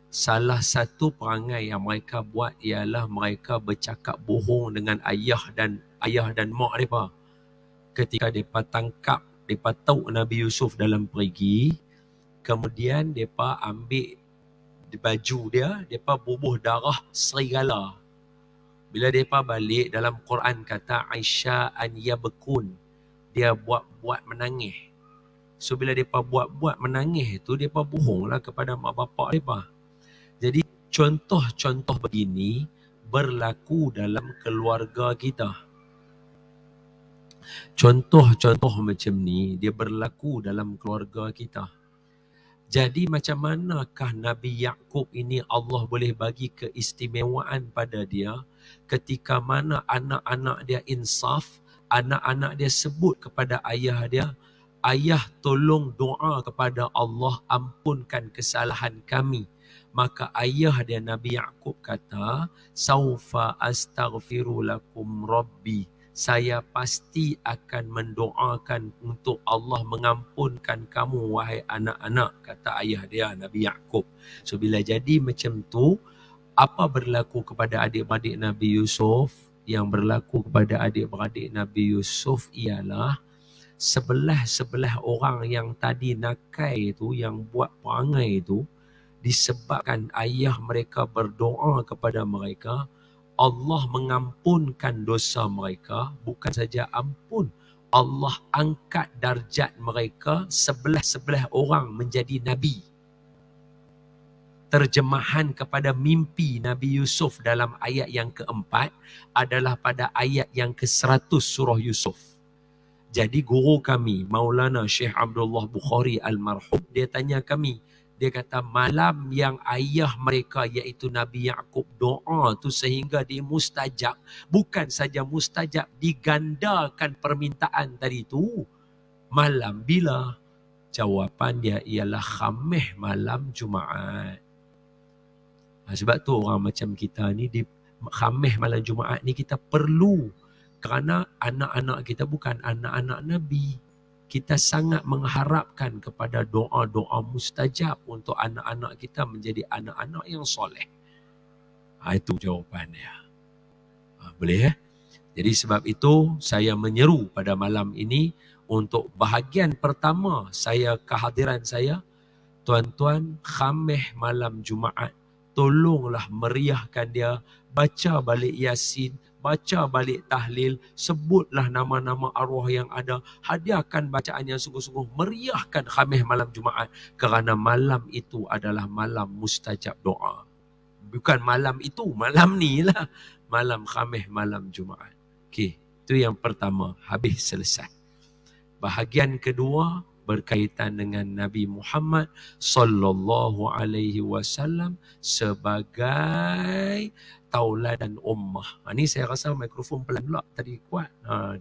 Salah satu perangai yang mereka buat ialah mereka bercakap bohong dengan ayah dan mak mereka. Ketika mereka tangkap, mereka tahu Nabi Yusuf dalam perigi, kemudian mereka ambil baju dia, mereka bubuh darah serigala. Bila mereka balik, dalam Quran kata Aisyah an yabkun, dia buat menangis. So bila mereka buat menangis itu, mereka bohonglah kepada mak bapak mereka. Jadi contoh-contoh begini berlaku dalam keluarga kita. Contoh-contoh macam ni dia berlaku dalam keluarga kita. Jadi macam manakah Nabi Yaqub ini Allah boleh bagi keistimewaan pada dia ketika mana anak-anak dia insaf, anak-anak dia sebut kepada ayah dia, ayah tolong doa kepada Allah ampunkan kesalahan kami. Maka ayah dia Nabi Yaqub kata, saufa astaghfiru lakum rabbi. Saya pasti akan mendoakan untuk Allah mengampunkan kamu wahai anak-anak, kata ayah dia Nabi Yaqub. So bila jadi macam tu, apa berlaku kepada adik-beradik Nabi Yusuf? Yang berlaku kepada adik-beradik Nabi Yusuf ialah sebelah orang yang tadi nakai itu, yang buat perangai itu, disebabkan ayah mereka berdoa kepada mereka, Allah mengampunkan dosa mereka. Bukan saja ampun, Allah angkat darjat mereka sebelah orang menjadi Nabi. Terjemahan kepada mimpi Nabi Yusuf dalam ayat yang keempat adalah pada ayat yang ke-100 surah Yusuf. Jadi guru kami, Maulana Syekh Abdullah Bukhari Almarhum, dia tanya kami, dia kata malam yang ayah mereka iaitu Nabi Yaqub doa tu sehingga dia mustajab. Bukan saja mustajab, digandakan permintaan tadi tu. Malam bila? Jawapan dia ialah Khamis malam Jumaat. Sebab tu orang macam kita ni di Khamis malam Jumaat ni kita perlu. Kerana anak-anak kita bukan anak-anak Nabi. Kita sangat mengharapkan kepada doa-doa mustajab untuk anak-anak kita menjadi anak-anak yang soleh. Itu jawapannya. Boleh ya? Jadi sebab itu saya menyeru pada malam ini untuk bahagian pertama kehadiran saya, tuan-tuan, Khamis malam Jumaat, tolonglah meriahkan dia, baca balik Yasin, baca balik tahlil, sebutlah nama-nama arwah yang ada, hadiahkan bacaan yang sungguh-sungguh, meriahkan Khamis malam Jumaat, kerana malam itu adalah malam mustajab doa. Bukan malam itu, malam ni lah, malam Khamis malam Jumaat. Okey, itu yang pertama, habis selesai. Bahagian kedua berkaitan dengan Nabi Muhammad sallallahu alaihi wasallam sebagai tauladan ummah. Ni saya rasa mikrofon pelan pula tadi kuat.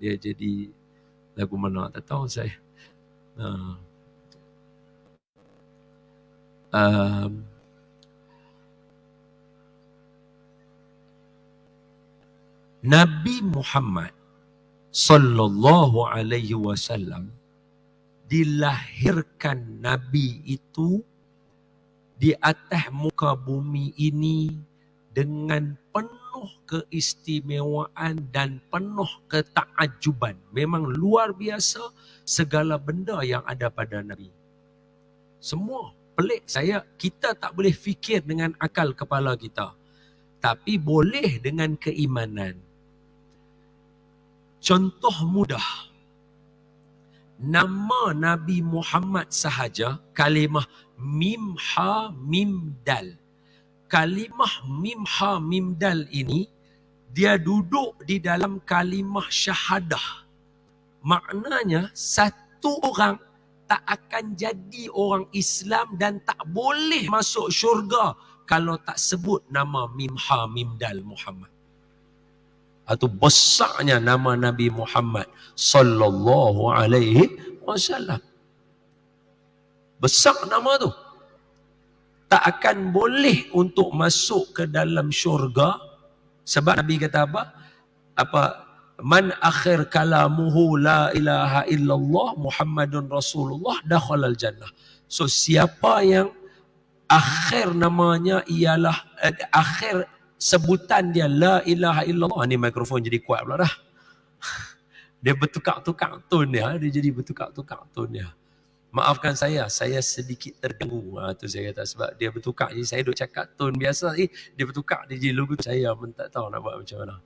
Dia jadi lagu mana tak tahu saya. Nabi Muhammad sallallahu alaihi wasallam dilahirkan Nabi itu di atas muka bumi ini dengan penuh keistimewaan dan penuh ketakjuban. Memang luar biasa segala benda yang ada pada Nabi. Semua pelik. Kita tak boleh fikir dengan akal kepala kita. Tapi boleh dengan keimanan. Contoh mudah. Nama Nabi Muhammad sahaja, kalimah mim ha mim dal. Kalimah mim ha mim dal ini dia duduk di dalam kalimah syahadah. Maknanya satu orang tak akan jadi orang Islam dan tak boleh masuk syurga kalau tak sebut nama Mim Ha Mim Dal Muhammad. Atau besarnya nama Nabi Muhammad sallallahu alaihi wasallam. Besar nama tu. Tak akan boleh untuk masuk ke dalam syurga sebab Nabi kata apa? Man akhir kalamuhu la ilaha illallah Muhammadun Rasulullah dakhalal jannah. So siapa yang akhir namanya ialah akhir sebutan dia la ilaha illallah. Ni mikrofon jadi kuat pula dah. Dia bertukar-tukar tone dia. Dia jadi bertukar-tukar tone dia. Maafkan saya sedikit terganggu. Tu saya kata sebab dia bertukar. Jadi saya duk cakap tone biasa. Dia bertukar, dia jadi logo saya pun tak tahu nak buat macam mana.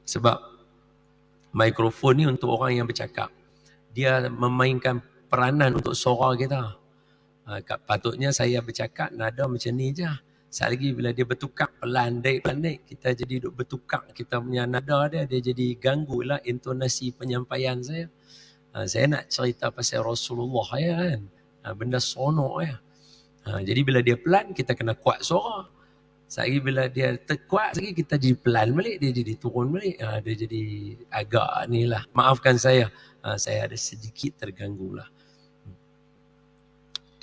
Sebab mikrofon ni untuk orang yang bercakap. Dia memainkan peranan untuk suara kita. Patutnya saya bercakap nada macam ni je. Sekali lagi bila dia bertukar pelan naik, kita jadi duk bertukar kita punya nada dia jadi ganggu lah intonasi penyampaian saya. Saya nak cerita pasal Rasulullah ya kan. Benda seronok ya. Jadi bila dia pelan kita kena kuat suara. Sekali bila dia terkuat lagi kita jadi pelan balik, dia jadi turun balik. Dia jadi agak ni lah. Maafkan saya ada sedikit terganggu lah.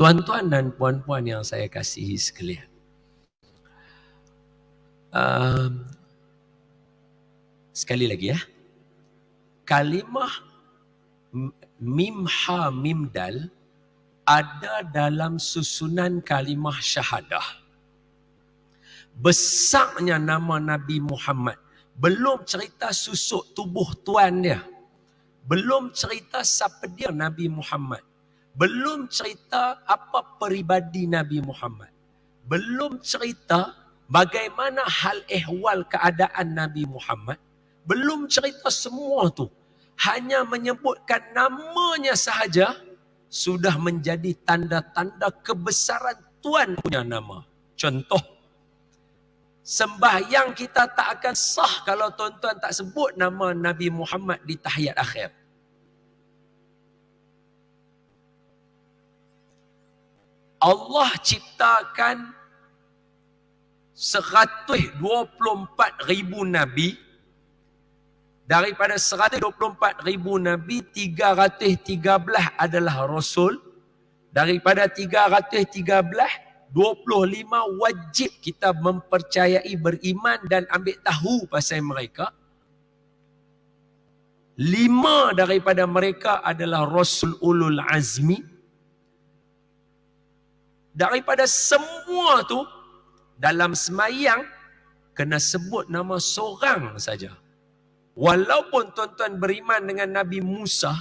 Tuan-tuan dan puan-puan yang saya kasihi sekalian. Sekali lagi ya. Kalimah Mim Ha Mim Dal ada dalam susunan kalimah syahadah. Besarnya nama Nabi Muhammad. Belum cerita susuk tubuh tuan dia. Belum cerita siapa dia Nabi Muhammad. Belum cerita apa peribadi Nabi Muhammad. Belum cerita bagaimana hal ehwal keadaan Nabi Muhammad. Belum cerita semua tu. Hanya menyebutkan namanya sahaja sudah menjadi tanda-tanda kebesaran Tuhan punya nama. Contoh, sembahyang kita tak akan sah kalau tuan-tuan tak sebut nama Nabi Muhammad di tahiyat akhir. Allah ciptakan 124,000 Nabi. Daripada 124,000 Nabi, 313 adalah Rasul. Daripada 313, 25 wajib kita mempercayai, beriman dan ambil tahu pasal mereka. 5 daripada mereka adalah Rasul Ulul Azmi. Daripada semua tu, dalam semayang, kena sebut nama seorang saja. Walaupun tuan-tuan beriman dengan Nabi Musa,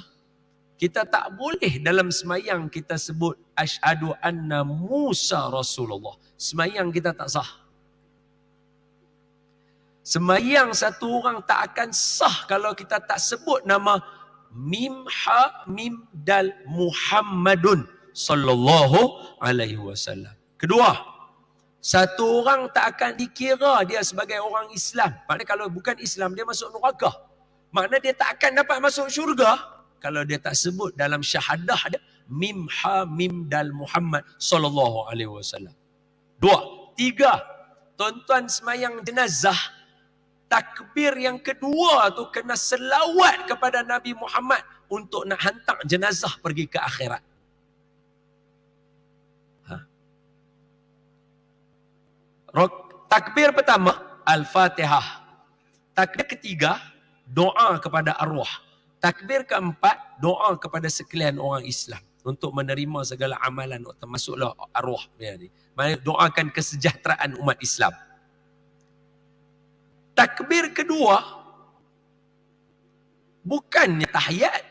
kita tak boleh dalam semayang kita sebut Asyhadu anna Musa Rasulullah. Semayang kita tak sah. Semayang satu orang tak akan sah kalau kita tak sebut nama Mim Ha Mim Dal Muhammadun sallallahu alaihi wasallam. Kedua, satu orang tak akan dikira dia sebagai orang Islam. Maknanya kalau bukan Islam, dia masuk neraka. Maknanya dia tak akan dapat masuk syurga kalau dia tak sebut dalam syahadah dia Mim Ha Mim Dal Muhammad sallallahu alaihi wasallam. 2, 3, tuan-tuan semayang jenazah, takbir yang kedua tu kena selawat kepada Nabi Muhammad untuk nak hantar jenazah pergi ke akhirat. Takbir pertama, Al-Fatihah. Takbir ketiga, doa kepada arwah. Takbir keempat, doa kepada sekalian orang Islam untuk menerima segala amalan, termasuklah arwah. Maksudnya doakan kesejahteraan umat Islam. Takbir kedua, bukannya tahiyat.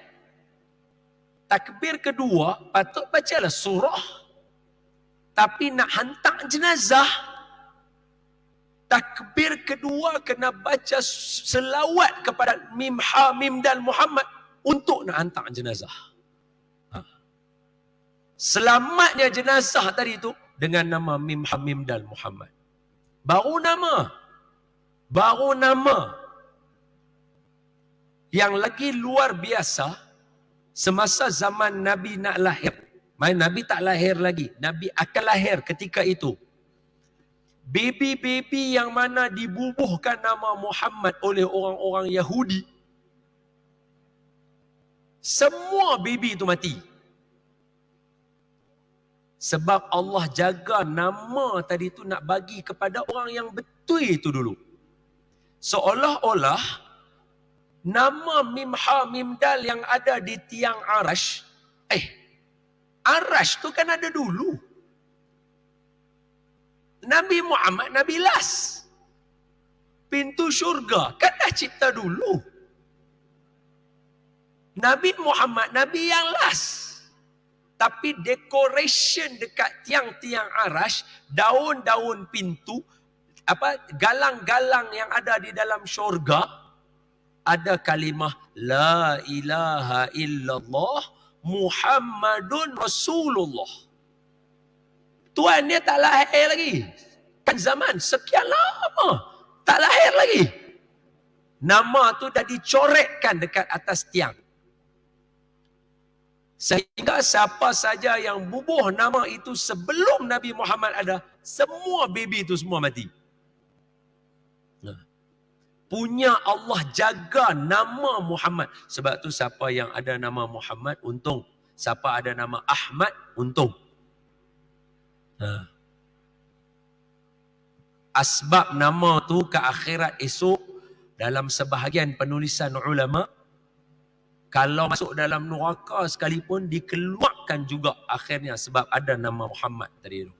Takbir kedua, patut bacalah surah. Tapi nak hantar jenazah, takbir kedua kena baca selawat kepada Mim Ha Mim Dal Muhammad untuk nak hantar jenazah. Selamatnya jenazah tadi tu dengan nama Mim Ha Mim Dal Muhammad. Baru nama. Baru nama yang lagi luar biasa semasa zaman Nabi nak lahir. Nabi tak lahir lagi. Nabi akan lahir ketika itu. Baby-baby yang mana dibubuhkan nama Muhammad oleh orang-orang Yahudi, semua baby itu mati. Sebab Allah jaga nama tadi tu nak bagi kepada orang yang betul itu dulu. Seolah-olah nama Mim Ha Mim Dal yang ada di tiang Arash, Arash tu kan ada dulu. Nabi Muhammad, Nabi last. Pintu syurga kan dah cipta dulu. Nabi Muhammad, Nabi yang last. Tapi decoration dekat tiang-tiang Arash, daun-daun pintu, galang-galang yang ada di dalam syurga, ada kalimah La ilaha illallah Muhammadun Rasulullah. Tuan dia tak lahir lagi. Kan zaman sekian lama tak lahir lagi. Nama tu dah dicorekkan dekat atas tiang. Sehingga siapa saja yang bubuh nama itu sebelum Nabi Muhammad ada, semua baby itu semua mati. Punya Allah jaga nama Muhammad. Sebab tu siapa yang ada nama Muhammad, untung. Siapa ada nama Ahmad, untung. Asbab nama tu ke akhirat esok, dalam sebahagian penulisan ulama, kalau masuk dalam neraka sekalipun dikeluarkan juga akhirnya sebab ada nama Muhammad tadi tu.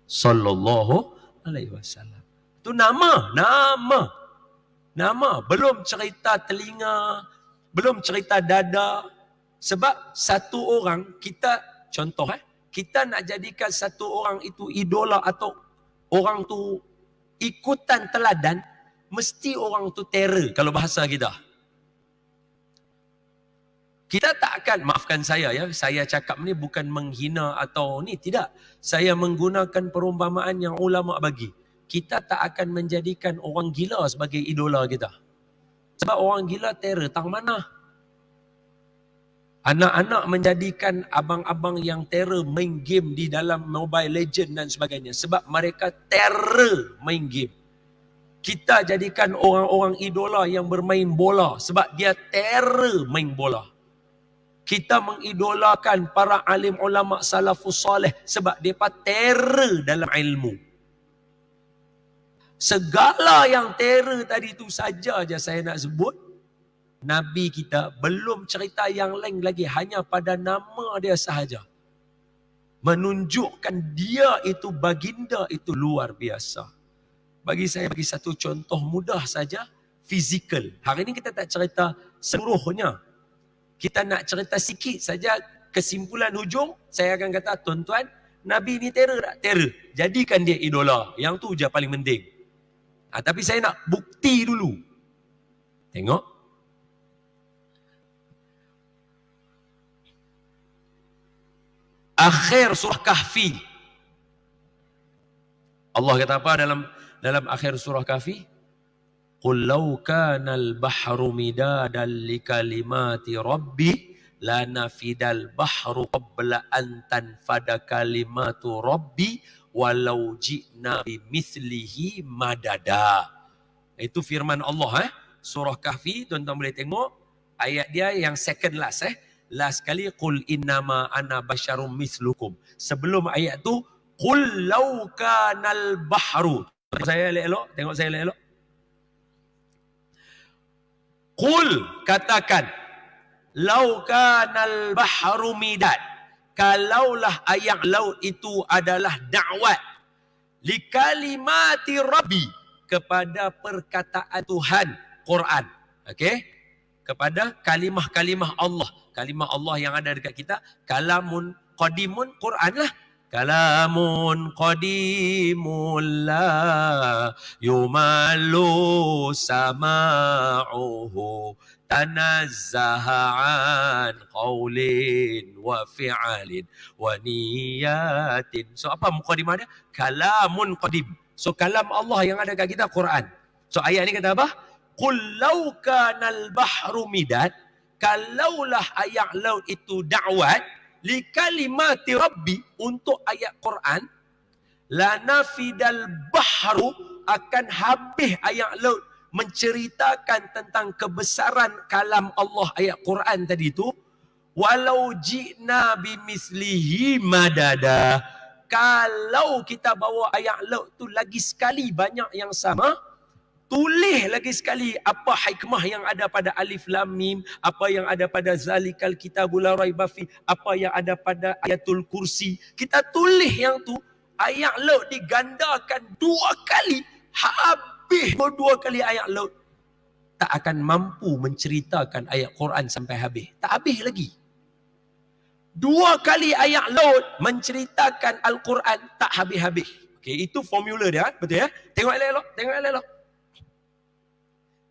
Sallallahu alaihi wasallam. Tu nama. Belum cerita telinga, belum cerita dada. Sebab satu orang, kita contoh kita nak jadikan satu orang itu idola atau orang tu ikutan teladan, mesti orang tu terror kalau bahasa kita. Kita tak akan, maafkan saya ya, saya cakap ni bukan menghina atau ni, tidak. Saya menggunakan perumpamaan yang ulama bagi. Kita tak akan menjadikan orang gila sebagai idola kita. Sebab orang gila terror, tang mana? Anak-anak menjadikan abang-abang yang terror main game di dalam Mobile Legend dan sebagainya. Sebab mereka terror main game. Kita jadikan orang-orang idola yang bermain bola. Sebab dia terror main bola. Kita mengidolakan para alim ulama salafus salih. Sebab mereka terror dalam ilmu. Segala yang terror tadi itu saja saya nak sebut. Nabi kita belum cerita yang lain lagi, hanya pada nama dia sahaja. Menunjukkan dia itu baginda itu luar biasa. Bagi saya bagi satu contoh mudah saja, fizikal. Hari ini kita tak cerita seluruhnya. Kita nak cerita sikit saja kesimpulan hujung, saya akan kata tuan-tuan, Nabi ni terror tak? Terror. Jadikan dia idola. Yang tu je paling penting. Tapi saya nak bukti dulu. Tengok. Akhir surah Kahfi. Allah kata apa dalam akhir surah Kahfi? Qul law kana al-bahru midadan li kalimati rabbi lanafidal bahru qabla an tanfada kalimatu rabbi walau ji'na bimithlihi madada. Itu firman Allah surah Kahfi, tuan-tuan boleh tengok ayat dia yang second last last kali, qul innama ana basyarum mislukum. Sebelum ayat tu, qul law kanal bahru. Tengok saya elok-elok. Qul, katakan, law kanal bahru midad. Kalaulah ayat laut itu adalah dakwat li kalimati rabbi, kepada perkataan Tuhan, Quran. Okey? Kepada kalimah-kalimah Allah. Kalimah Allah yang ada dekat kita, kalamun qadimun, Quran lah. Kalamun qadimun la yumallu sama'uhu tanazzaha an qawlin wa fi'alin wa niyatin. So apa muqaddimah dia? Kalamun qadim. So kalam Allah yang ada dekat kita, Quran. So ayat ni kata apa? Qul law kanal bahru midad, kalaulah ayat laut itu da'wat li kalimati rabbi, untuk ayat Quran, la nafidal bahru, akan habis ayat laut menceritakan tentang kebesaran kalam Allah ayat Quran tadi tu, walau ji'na bimislihi madada, kalau kita bawa ayat laut tu lagi sekali banyak yang sama, tulis lagi sekali apa hikmah yang ada pada alif lam mim, apa yang ada pada zalikal kitabul la raiba fi, apa yang ada pada ayatul kursi, kita tulis yang tu, ayat laut digandakan 2 kali, habis 2 kali ayat laut, tak akan mampu menceritakan ayat Quran sampai habis. Tak habis lagi. 2 kali ayat laut menceritakan Al-Quran, tak habis-habis. Okay, itu formula dia, betul ya? Tengok elok-elok, tengok elok-elok.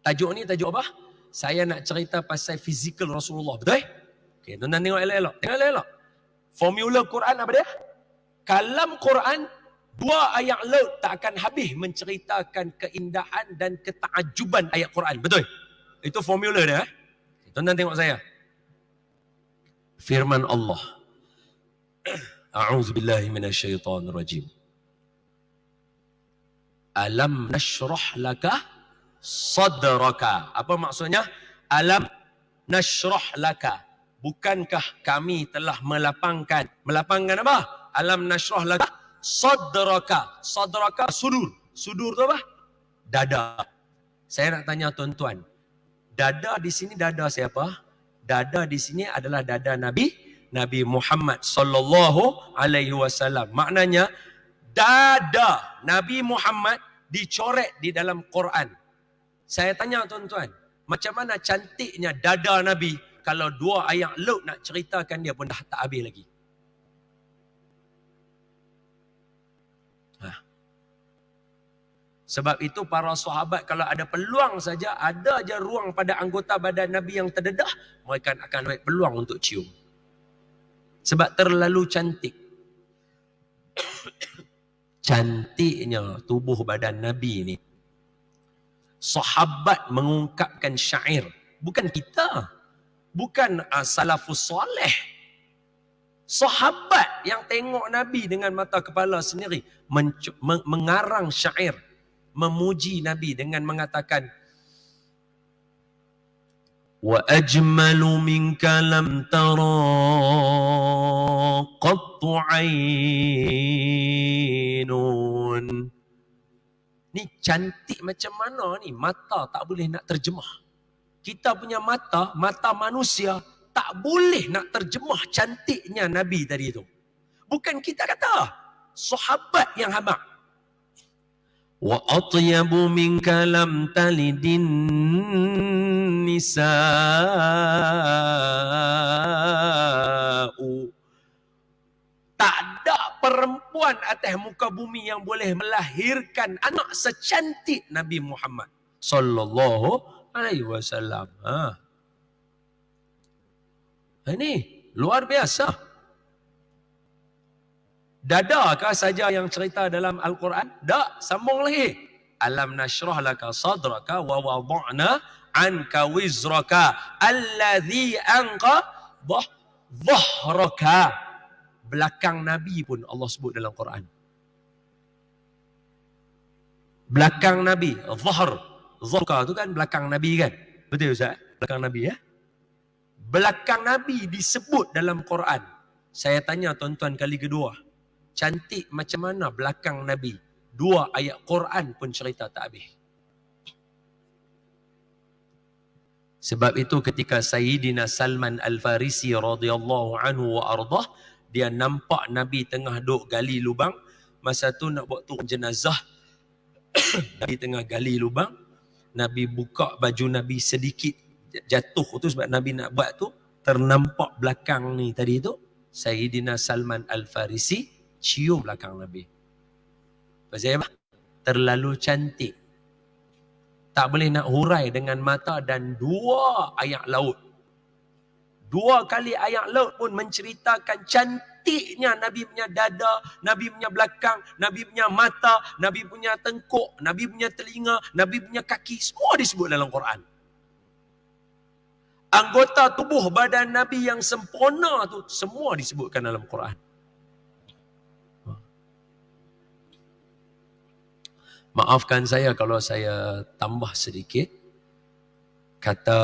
Tajuk ni tajuk apa? Saya nak cerita pasal fizikal Rasulullah, betul? Okay, tuan-tuan tengok elok-elok, tengok elok-elok. Formula Quran apa dia? Kalam Quran, 2 ayat laut tak akan habis menceritakan keindahan dan ketakjuban ayat Quran, betul? Itu formula dia. Tuan-tuan tengok saya. Firman Allah. A'udzubillahi minasyaitonirrajim. Alam nashrah laka sadraka. Apa maksudnya? Alam nashrah laka. Bukankah kami telah melapangkan apa? Alam nashrah laka sadraka. Sadraka sudur. Sudur tu apa? Dada. Saya nak tanya tuan-tuan. Dada di sini dada siapa? Dada di sini adalah dada Nabi Muhammad sallallahu alaihi wasallam. Maknanya dada Nabi Muhammad dicoret di dalam Quran. Saya tanya tuan-tuan, macam mana cantiknya dada Nabi kalau 2 ayat laut nak ceritakan dia pun dah tak habis lagi. Sebab itu para sahabat kalau ada peluang saja, ada aja ruang pada anggota badan Nabi yang terdedah, mereka akan ambil peluang untuk cium. Sebab terlalu cantik. Cantiknya tubuh badan Nabi ni. Sahabat mengungkapkan syair. Bukan kita. Bukan salafus soleh. Sahabat yang tengok Nabi dengan mata kepala sendiri. Mengarang syair. Memuji Nabi dengan mengatakan, wa ajmalu minka lam tara qattu ainun. Ni cantik macam mana ni? Mata tak boleh nak terjemah. Kita punya mata manusia tak boleh nak terjemah cantiknya Nabi tadi tu. Bukan kita kata, sahabat yang habaq. Wa atyabu minka lam talidin nisa'u. Tak ada perempuan atas muka bumi yang boleh melahirkan anak secantik Nabi Muhammad sallallahu alaihi wasallam. Ini luar biasa. Dadakah saja yang cerita dalam Al-Quran? Tak, sambung lagi. Alam nashrah laka sadraka wa wada'na anka wizraka alladhi anqa dhahraka. Belakang Nabi pun Allah sebut dalam Quran. Belakang Nabi, dhahr. Dhahrka tu kan belakang Nabi kan? Betul Ustaz? Belakang Nabi ya? Belakang Nabi disebut dalam Quran. Saya tanya tuan-tuan kali kedua. Cantik macam mana belakang Nabi? 2 ayat Quran pun cerita tak habis. Sebab itu ketika Sayyidina Salman Al-Farisi radhiyallahu anhu wa ardah, dia nampak Nabi tengah duk gali lubang. Masa tu nak buat turun jenazah. Nabi tengah gali lubang. Nabi buka baju Nabi sedikit jatuh tu sebab Nabi nak buat tu. Ternampak belakang ni tadi tu. Sayyidina Salman Al-Farisi cium belakang Nabi. Pasal apa? Terlalu cantik. Tak boleh nak hurai dengan mata dan 2 ayat laut. 2 kali ayat laut pun menceritakan cantiknya Nabi punya dada, Nabi punya belakang, Nabi punya mata, Nabi punya tengkuk, Nabi punya telinga, Nabi punya kaki. Semua disebut dalam Quran. Anggota tubuh badan Nabi yang sempurna tu semua disebutkan dalam Quran. Maafkan saya kalau saya tambah sedikit. Kata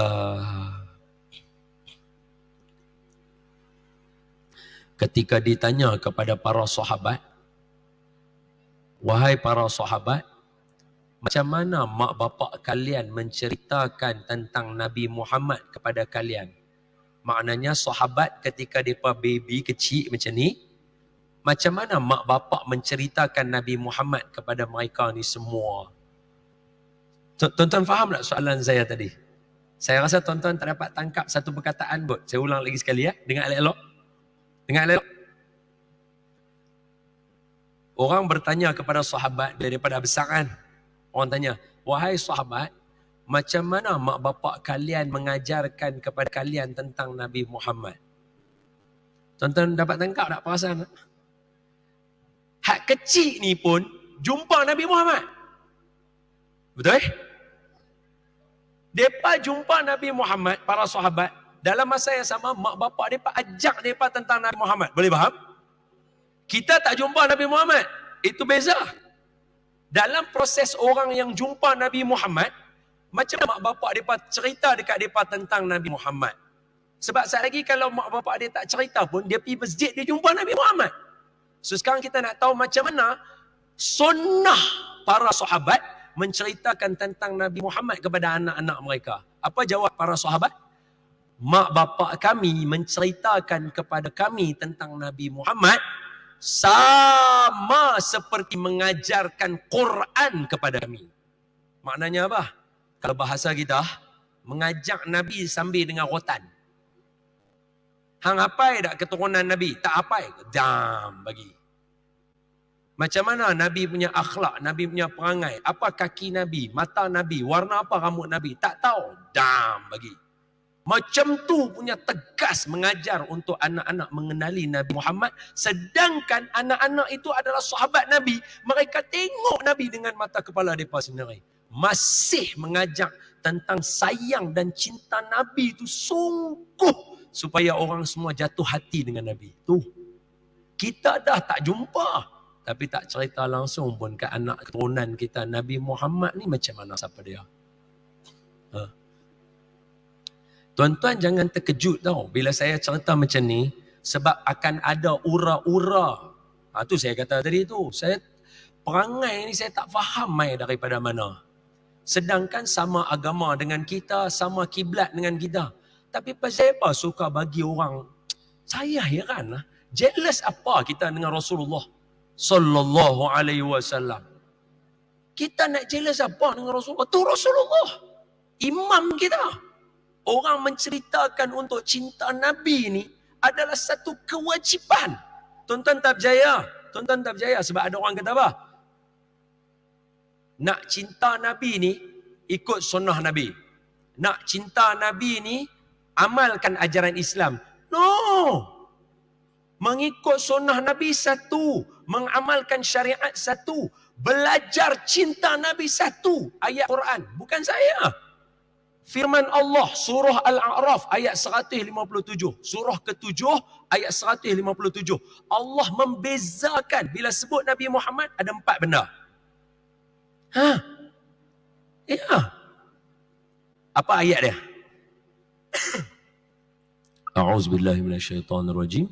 ketika ditanya kepada para sahabat, wahai para sahabat, macam mana mak bapak kalian menceritakan tentang Nabi Muhammad kepada kalian? Maknanya sahabat ketika mereka baby kecil macam ni, macam mana mak bapak menceritakan Nabi Muhammad kepada mereka ni semua? Tuan-tuan faham tak soalan saya tadi? Saya rasa tuan-tuan tak dapat tangkap satu perkataan pun. Saya ulang lagi sekali ya. Dengar elok-elok. Dengar elok. Orang bertanya kepada sahabat daripada besar kan. Orang tanya, wahai sahabat, macam mana mak bapak kalian mengajarkan kepada kalian tentang Nabi Muhammad? Tuan-tuan dapat tangkap tak perasaan? Hak kecil ni pun jumpa Nabi Muhammad. Betul? Mereka jumpa Nabi Muhammad, para sahabat. Dalam masa yang sama, mak bapak mereka ajak mereka tentang Nabi Muhammad. Boleh faham? Kita tak jumpa Nabi Muhammad. Itu beza. Dalam proses orang yang jumpa Nabi Muhammad, macam mak bapak mereka cerita dekat mereka tentang Nabi Muhammad. Sebab saat lagi kalau mak bapak dia tak cerita pun, dia pergi masjid, dia jumpa Nabi Muhammad. So sekarang kita nak tahu macam mana sunnah para sahabat menceritakan tentang Nabi Muhammad kepada anak-anak mereka. Apa jawab para sahabat? Mak bapak kami menceritakan kepada kami tentang Nabi Muhammad sama seperti mengajarkan Quran kepada kami. Maknanya apa? Kalau bahasa kita, mengajak Nabi sambil dengan rotan. Hang apai tak keturunan Nabi? Tak apai. Dam bagi. Macam mana Nabi punya akhlak, Nabi punya perangai, apa kaki Nabi, mata Nabi, warna apa rambut Nabi, tak tahu. Dam bagi. Macam tu punya tegas mengajar untuk anak-anak mengenali Nabi Muhammad. Sedangkan anak-anak itu adalah sahabat Nabi. Mereka tengok Nabi dengan mata kepala mereka sendiri. Masih mengajak tentang sayang dan cinta Nabi itu sungguh supaya orang semua jatuh hati dengan Nabi. Tu. Kita dah tak jumpa. Tapi tak cerita langsung pun ke anak keturunan kita. Nabi Muhammad ni macam mana siapa dia? Tuan-tuan jangan terkejut tau. Bila saya cerita macam ni. Sebab akan ada ura-ura. Tu saya kata tadi tu. Perangai ni saya tak faham mai daripada mana. Sedangkan sama agama dengan kita. Sama kiblat dengan kita. Tapi pasal apa suka bagi orang. Saya heran lah. Jealous apa kita dengan Rasulullah Sallallahu Alaihi Wasallam. Kita nak jealous apa dengan Rasulullah? Tu Rasulullah. Imam kita. Orang menceritakan untuk cinta Nabi ni adalah satu kewajipan. Tuan-tuan tak berjaya. Tuan-tuan tak berjaya sebab ada orang kata apa? Nak cinta Nabi ni ikut sunnah Nabi. Nak cinta Nabi ni amalkan ajaran Islam. No. Mengikut sunnah Nabi satu. Mengamalkan syariat satu. Belajar cinta Nabi satu. Ayat Quran. Bukan saya. Firman Allah surah Al-A'raf ayat 157. Surah ke-7 ayat 157. Allah membezakan. Bila sebut Nabi Muhammad ada 4 benda. Ya. Apa ayat dia? A'udzubillahiminasyaitanirrajim.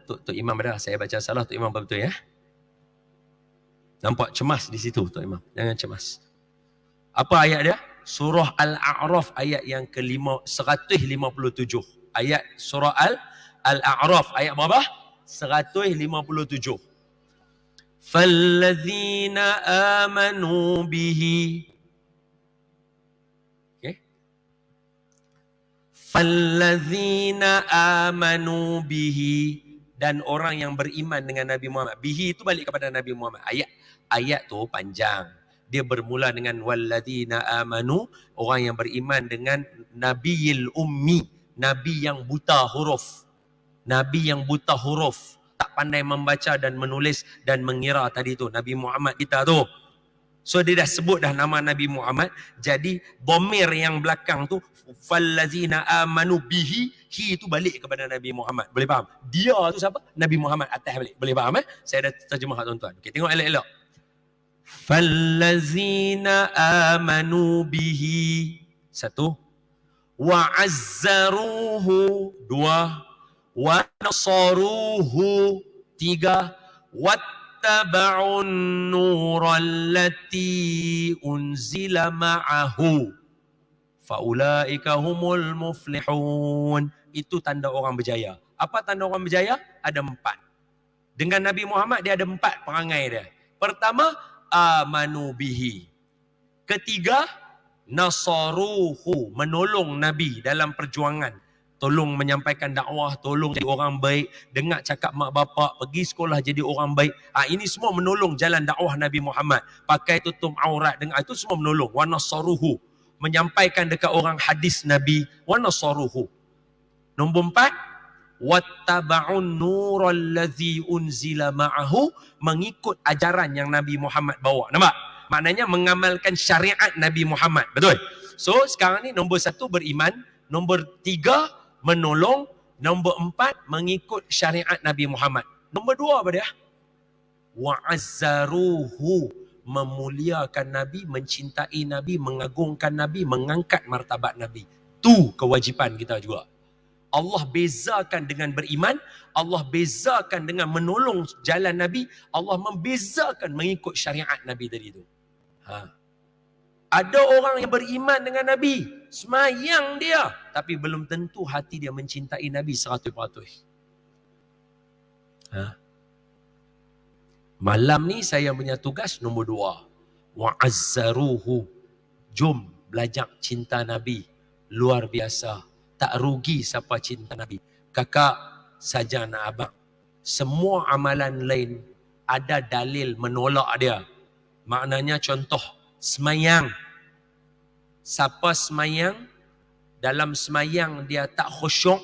Tok Imam dah, saya baca salah Tok Imam betul ya. Nampak cemas di situ Tok Imam. Jangan cemas. Apa ayat dia? Surah Al-A'raf ayat yang ke-157. Ayat surah Al-A'raf ayat berapa? 157. Fallazina amanu bihi. Fallazina amanu bihi, dan orang yang beriman dengan Nabi Muhammad. Bihi itu balik kepada Nabi Muhammad. Ayat tu panjang. Dia bermula dengan wallazina amanu, orang yang beriman dengan Nabiyil Ummi, Nabi yang buta huruf. Nabi yang buta huruf. Tak pandai membaca dan menulis dan mengira tadi tu. Nabi Muhammad kita tu. So dia dah sebut dah nama Nabi Muhammad. Jadi bomir yang belakang tu, fallazina amanu bihi, hi itu balik kepada Nabi Muhammad. Boleh faham? Dia tu siapa? Nabi Muhammad atas balik. Boleh faham Saya dah terjemah tuan-tuan. Okey, tengok elok-elok. Fallazina amanu bihi. Satu. Wa azzaruhu. Dua. Wa nasaruhu. Tiga. Wattaba'un nurallati unzila ma'ahu faulaika humul muflihun. Itu tanda orang berjaya. Apa tanda orang berjaya? Ada 4. Dengan Nabi Muhammad dia ada 4 perangai dia. Pertama, amanu bihi. Ketiga, nasaruhu, menolong Nabi dalam perjuangan. Tolong menyampaikan dakwah, tolong jadi orang baik, dengar cakap mak bapak, pergi sekolah jadi orang baik. Ini semua menolong jalan dakwah Nabi Muhammad. Pakai tutup aurat, dengar itu semua menolong. Wa nasaruhu, menyampaikan dekat orang hadis Nabi. Wa nasaruhu. Nombor 4, wattaba'un nural ladzi unzila ma'ahu, mengikut ajaran yang Nabi Muhammad bawa. Nampak? Maknanya mengamalkan syariat Nabi Muhammad. Betul? So sekarang ni nombor 1 beriman, nombor 3 menolong, nombor 4 mengikut syariat Nabi Muhammad. Nombor 2 apa dia? Wa'azzaruhu, memuliakan Nabi, mencintai Nabi, mengagungkan Nabi, mengangkat martabat Nabi. Tu kewajipan kita juga. Allah bezakan dengan beriman, Allah bezakan dengan menolong jalan Nabi, Allah membezakan mengikut syariat Nabi tadi tu. Ada orang yang beriman dengan Nabi, semayang dia, tapi belum tentu hati dia mencintai Nabi 100%. Malam ni saya punya tugas nombor 2. Wa'azzaruhu. Jom belajar cinta Nabi. Luar biasa. Tak rugi siapa cinta Nabi. Kakak, sajana abang. Semua amalan lain ada dalil menolak dia. Maknanya contoh, semayang. Siapa semayang, dalam semayang dia tak khusyuk,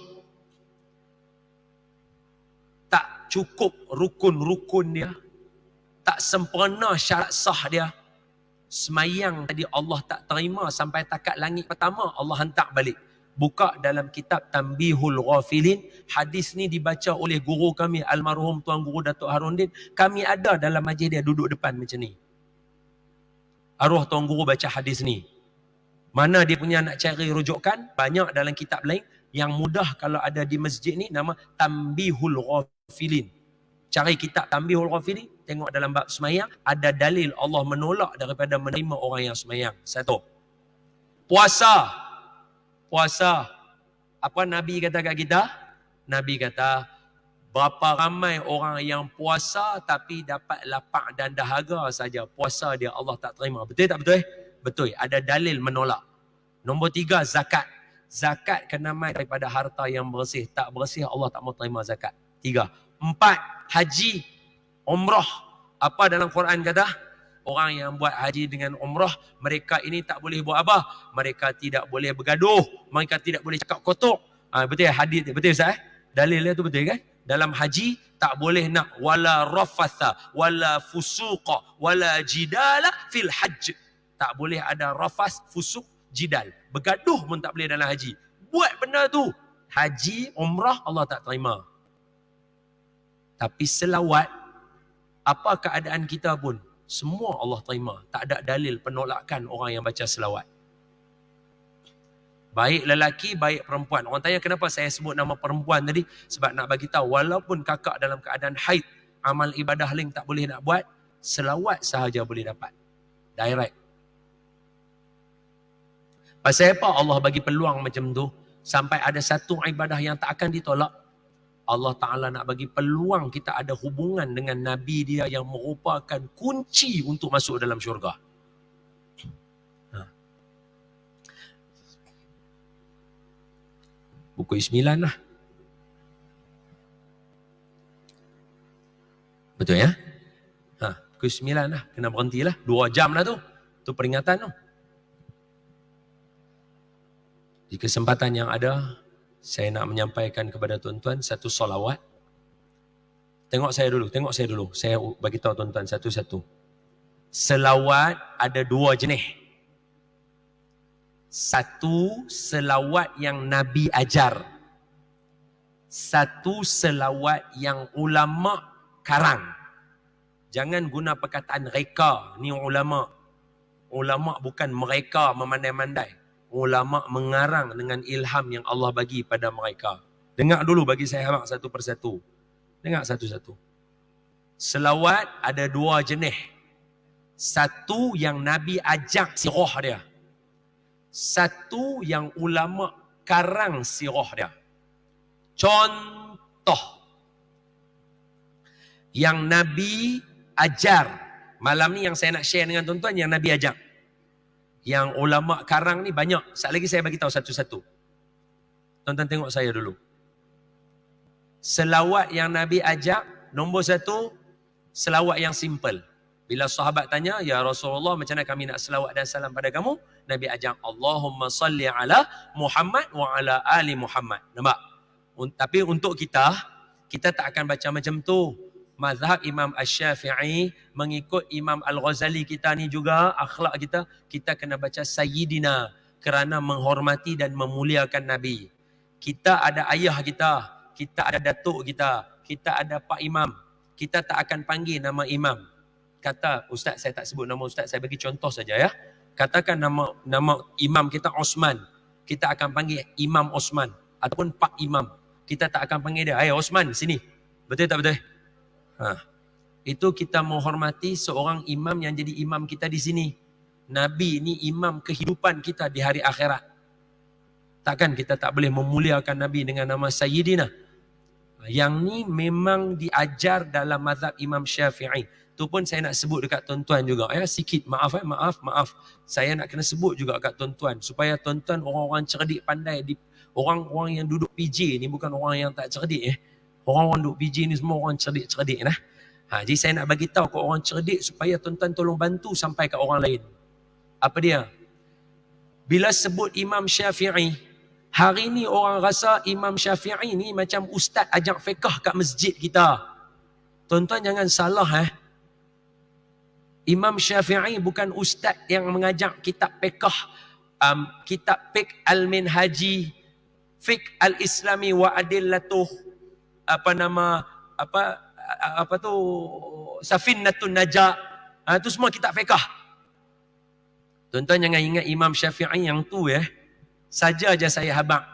tak cukup rukun-rukun dia, tak sempurna syarat sah dia, semayang tadi Allah tak terima sampai takat langit pertama, Allah hantar balik. Buka dalam kitab Tanbihul Ghafilin, hadis ni dibaca oleh guru kami almarhum Tuan Guru Datuk Harundin. Kami ada dalam majlis dia duduk depan macam ni. Arwah Tuan Guru baca hadis ni. Mana dia punya nak cari rujukan? Banyak dalam kitab lain. Yang mudah kalau ada di masjid ni, nama Tanbihul Ghafilin. Cari kitab Tanbihul Ghafilin, tengok dalam bab semayang, ada dalil Allah menolak daripada menerima orang yang semayang. 1. Puasa. Puasa. Apa Nabi kata kat kita? Nabi kata, berapa ramai orang yang puasa tapi dapat lapar dan dahaga saja. Puasa dia Allah tak terima. Betul tak betul? Betul. Ada dalil menolak. Nombor 3, zakat. Zakat kena mai daripada harta yang bersih. Tak bersih Allah tak mau terima zakat. 3. 4, haji, umrah. Apa dalam Quran kata? Orang yang buat haji dengan umrah, mereka ini tak boleh buat apa? Mereka tidak boleh bergaduh. Mereka tidak boleh cakap kotor. Betul hadis, betul Ustaz? Dalilnya tu betul kan? Dalam haji tak boleh nak wala rafatha, wala fusuqa, wala jidala fil hajj. Tak boleh ada rafas, fusuk, jidal. Bergaduh pun tak boleh dalam haji. Buat benda tu. Haji, umrah, Allah tak terima. Tapi selawat, apa keadaan kita pun, semua Allah terima. Tak ada dalil penolakan orang yang baca selawat. Baik lelaki, baik perempuan. Orang tanya kenapa saya sebut nama perempuan tadi? Sebab nak bagi tahu, walaupun kakak dalam keadaan haid, amal ibadah lain tak boleh nak buat, selawat sahaja boleh dapat. Direct. Pasal apa Allah bagi peluang macam tu? Sampai ada satu ibadah yang tak akan ditolak. Allah Ta'ala nak bagi peluang kita ada hubungan dengan Nabi dia yang merupakan kunci untuk masuk dalam syurga. Pukul 9 lah. Betul ya? Pukul 9 lah. Kena berhenti lah. 2 jam lah tu. Tu peringatan tu. Di kesempatan yang ada, Saya nak menyampaikan kepada tuan-tuan satu solawat. Tengok saya dulu. Saya bagi tahu tuan-tuan satu-satu. Selawat ada dua jenis. Satu, selawat yang Nabi ajar. Satu, selawat yang ulama karang. Jangan guna perkataan reka. Ni ulama. Ulama bukan mereka memandai-mandai. Ulama mengarang dengan ilham yang Allah bagi pada mereka. Dengar dulu bagi saya abang satu persatu. Dengar satu-satu. Selawat ada dua jenis. Satu yang Nabi ajak sirah dia. Satu yang ulama karang sirah dia. Contoh. Yang Nabi ajar. Malam ni yang saya nak share dengan tuan-tuan yang Nabi ajak. Yang ulama karang ni banyak. Sekali lagi saya bagi tahu satu-satu. Tuan-tuan tengok saya dulu. Selawat yang Nabi ajak, nombor satu, selawat yang simple. Bila sahabat tanya, ya Rasulullah, macam mana kami nak selawat dan salam pada kamu? Nabi ajak, Allahumma salli ala Muhammad wa ala ali Muhammad. Nampak? Tapi untuk kita tak akan baca macam tu. Mazhab Imam Asy-Syafi'i mengikut Imam Al-Ghazali kita ni juga, akhlak kita kena baca Sayyidina kerana menghormati dan memuliakan Nabi. Kita ada ayah kita ada datuk kita ada Pak Imam. Kita tak akan panggil nama imam. Kata ustaz, saya tak sebut nama ustaz, saya bagi contoh saja ya. Katakan nama imam kita Osman. Kita akan panggil Imam Osman ataupun Pak Imam. Kita tak akan panggil dia, "Hai Osman, sini." Betul tak betul? Itu kita menghormati seorang imam yang jadi imam kita di sini. Nabi ni imam kehidupan kita di hari akhirat. Takkan kita tak boleh memuliakan Nabi dengan nama Sayyidina. Yang ni memang diajar dalam mazhab Imam Syafi'i. Tu pun saya nak sebut dekat tuan-tuan juga. Ya, sikit maaf. Saya nak kena sebut juga dekat tuan-tuan. Supaya tuan-tuan orang-orang cerdik pandai. Orang-orang yang duduk PJ ni bukan orang yang tak cerdik. Orang-orang duduk PJ ni semua orang cerdik-cerdik. Jadi saya nak bagi tahu ke orang cerdik supaya tuan-tuan tolong bantu sampai ke orang lain. Apa dia? Bila sebut Imam Syafi'i, hari ni orang rasa Imam Syafi'i ni macam ustaz ajak fiqh kat masjid kita. Tuan-tuan jangan salah. Imam Syafi'i bukan ustaz yang mengajak kitab fiqh, kitab fiqh al-minhaji, fiqh al-islami wa adillatuh, Safinnatun Najah. Itu semua kitab fiqh. Tuan-tuan jangan ingat Imam Syafi'i yang tu saja aja saya habaq.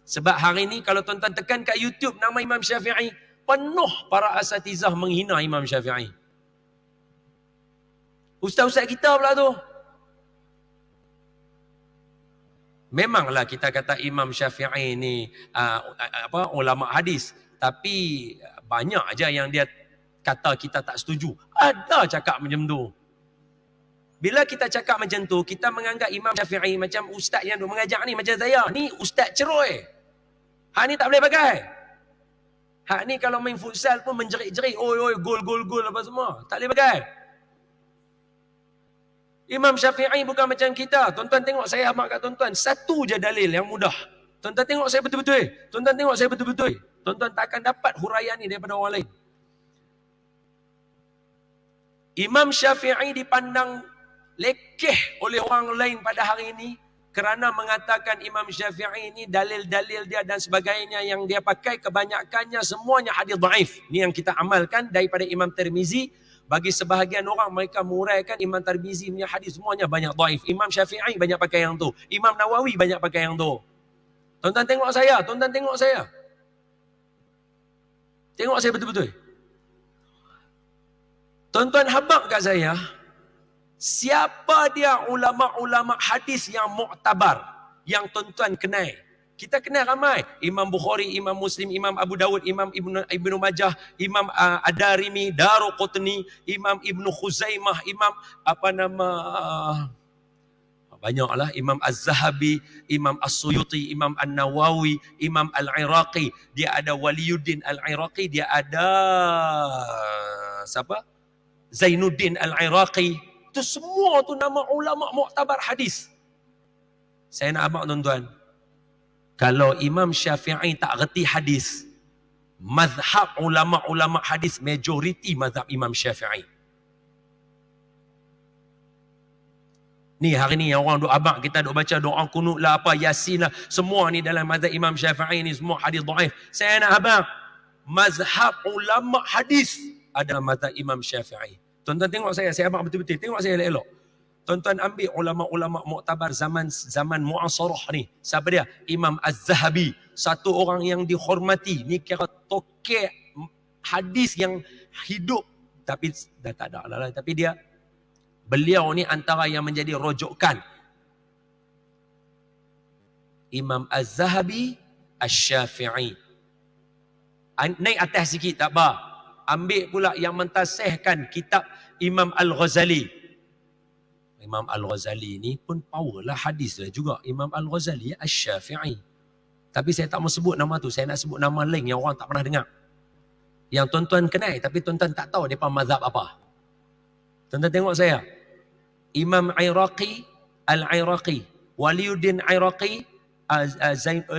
Sebab hari ni kalau tuan-tuan tekan kat YouTube nama Imam Syafi'i, penuh para asatizah menghina Imam Syafi'i. Ustaz-ustaz kita pula tu. Memanglah kita kata Imam Syafi'i ni ulama hadis, tapi banyak aja yang dia kata kita tak setuju. Ada cakap macam tu. Bila kita cakap macam tu, kita menganggap Imam Syafi'i macam ustaz yang mengajar ni macam saya. Ni ustaz ceroi. Hak ni tak boleh pakai. Hak ni kalau main futsal pun menjerit-jerit, oi gol apa semua. Tak boleh pakai. Imam Syafi'i bukan macam kita. Tuan-tuan tengok saya amak kat tuan-tuan. Satu je dalil yang mudah. Tuan-tuan tengok saya betul-betul. Tuan-tuan tak akan dapat huraian ni daripada orang lain. Imam Syafi'i dipandang lekeh oleh orang lain pada hari ini kerana mengatakan Imam Syafi'i ini dalil-dalil dia dan sebagainya yang dia pakai kebanyakannya semuanya hadis dhaif. Ini yang kita amalkan daripada Imam Tirmizi. Bagi sebahagian orang mereka menguraikan Imam Tirmizi punya hadis semuanya banyak dhaif. Imam Syafi'i banyak pakai yang tu. Imam Nawawi banyak pakai yang tu. Tuan-tuan tengok saya, Tengok saya betul-betul. Tuan-tuan habaq kat saya, siapa dia ulama-ulama hadis yang muktabar, yang tuan-tuan kenal? Kita kenal ramai. Imam Bukhari, Imam Muslim, Imam Abu Dawud, Imam Ibnu Majah, Imam Ad-Darimi, Daruqutni, Imam Ibnu Khuzaimah, Imam banyaklah, Imam Az-Zahabi, Imam As-Suyuti, Imam An-Nawawi, Imam Al-Iraqi, dia ada Waliyuddin Al-Iraqi, dia ada siapa? Zainuddin Al-Iraqi. Itu semua tu nama ulama muktabar hadis. Saya nak abang tuan-tuan, Kalau Imam Syafi'i tak reti hadis, mazhab ulama-ulama hadis majoriti mazhab Imam Syafi'i. Ni hari ni orang duk abang kita duk baca doa kunut lah apa yasin lah, semua ni dalam mazhab Imam Syafi'i ni semua hadis dhaif. Saya nak abang, mazhab ulama hadis adalah mazhab Imam Syafi'i. Tuan-tuan tengok saya abang betul-betul tengok saya elok-elok. Tuan-tuan ambil ulama-ulama muktabar zaman muasarah ni. Siapa dia? Imam Az-Zahabi, satu orang yang dihormati. Ni kira tokek hadis yang hidup, tapi dah tak ada lah. Tapi beliau ni antara yang menjadi rojokan. Imam Az-Zahabi, Asy-Syafi'i. Naik atas sikit tak apa. Ambil pula yang mentasihkan kitab Imam Al-Ghazali. Imam Al-Ghazali ni pun power lah hadis lah juga. Imam Al-Ghazali, Asy-Syafi'i. Tapi saya tak mau sebut nama tu. Saya nak sebut nama lain yang orang tak pernah dengar. Yang tuan-tuan kenal tapi tuan-tuan tak tahu mereka mazhab apa. Tuan-tuan tengok saya. Imam Iraqi, Al-Iraqi, Waliuddin Iraqi,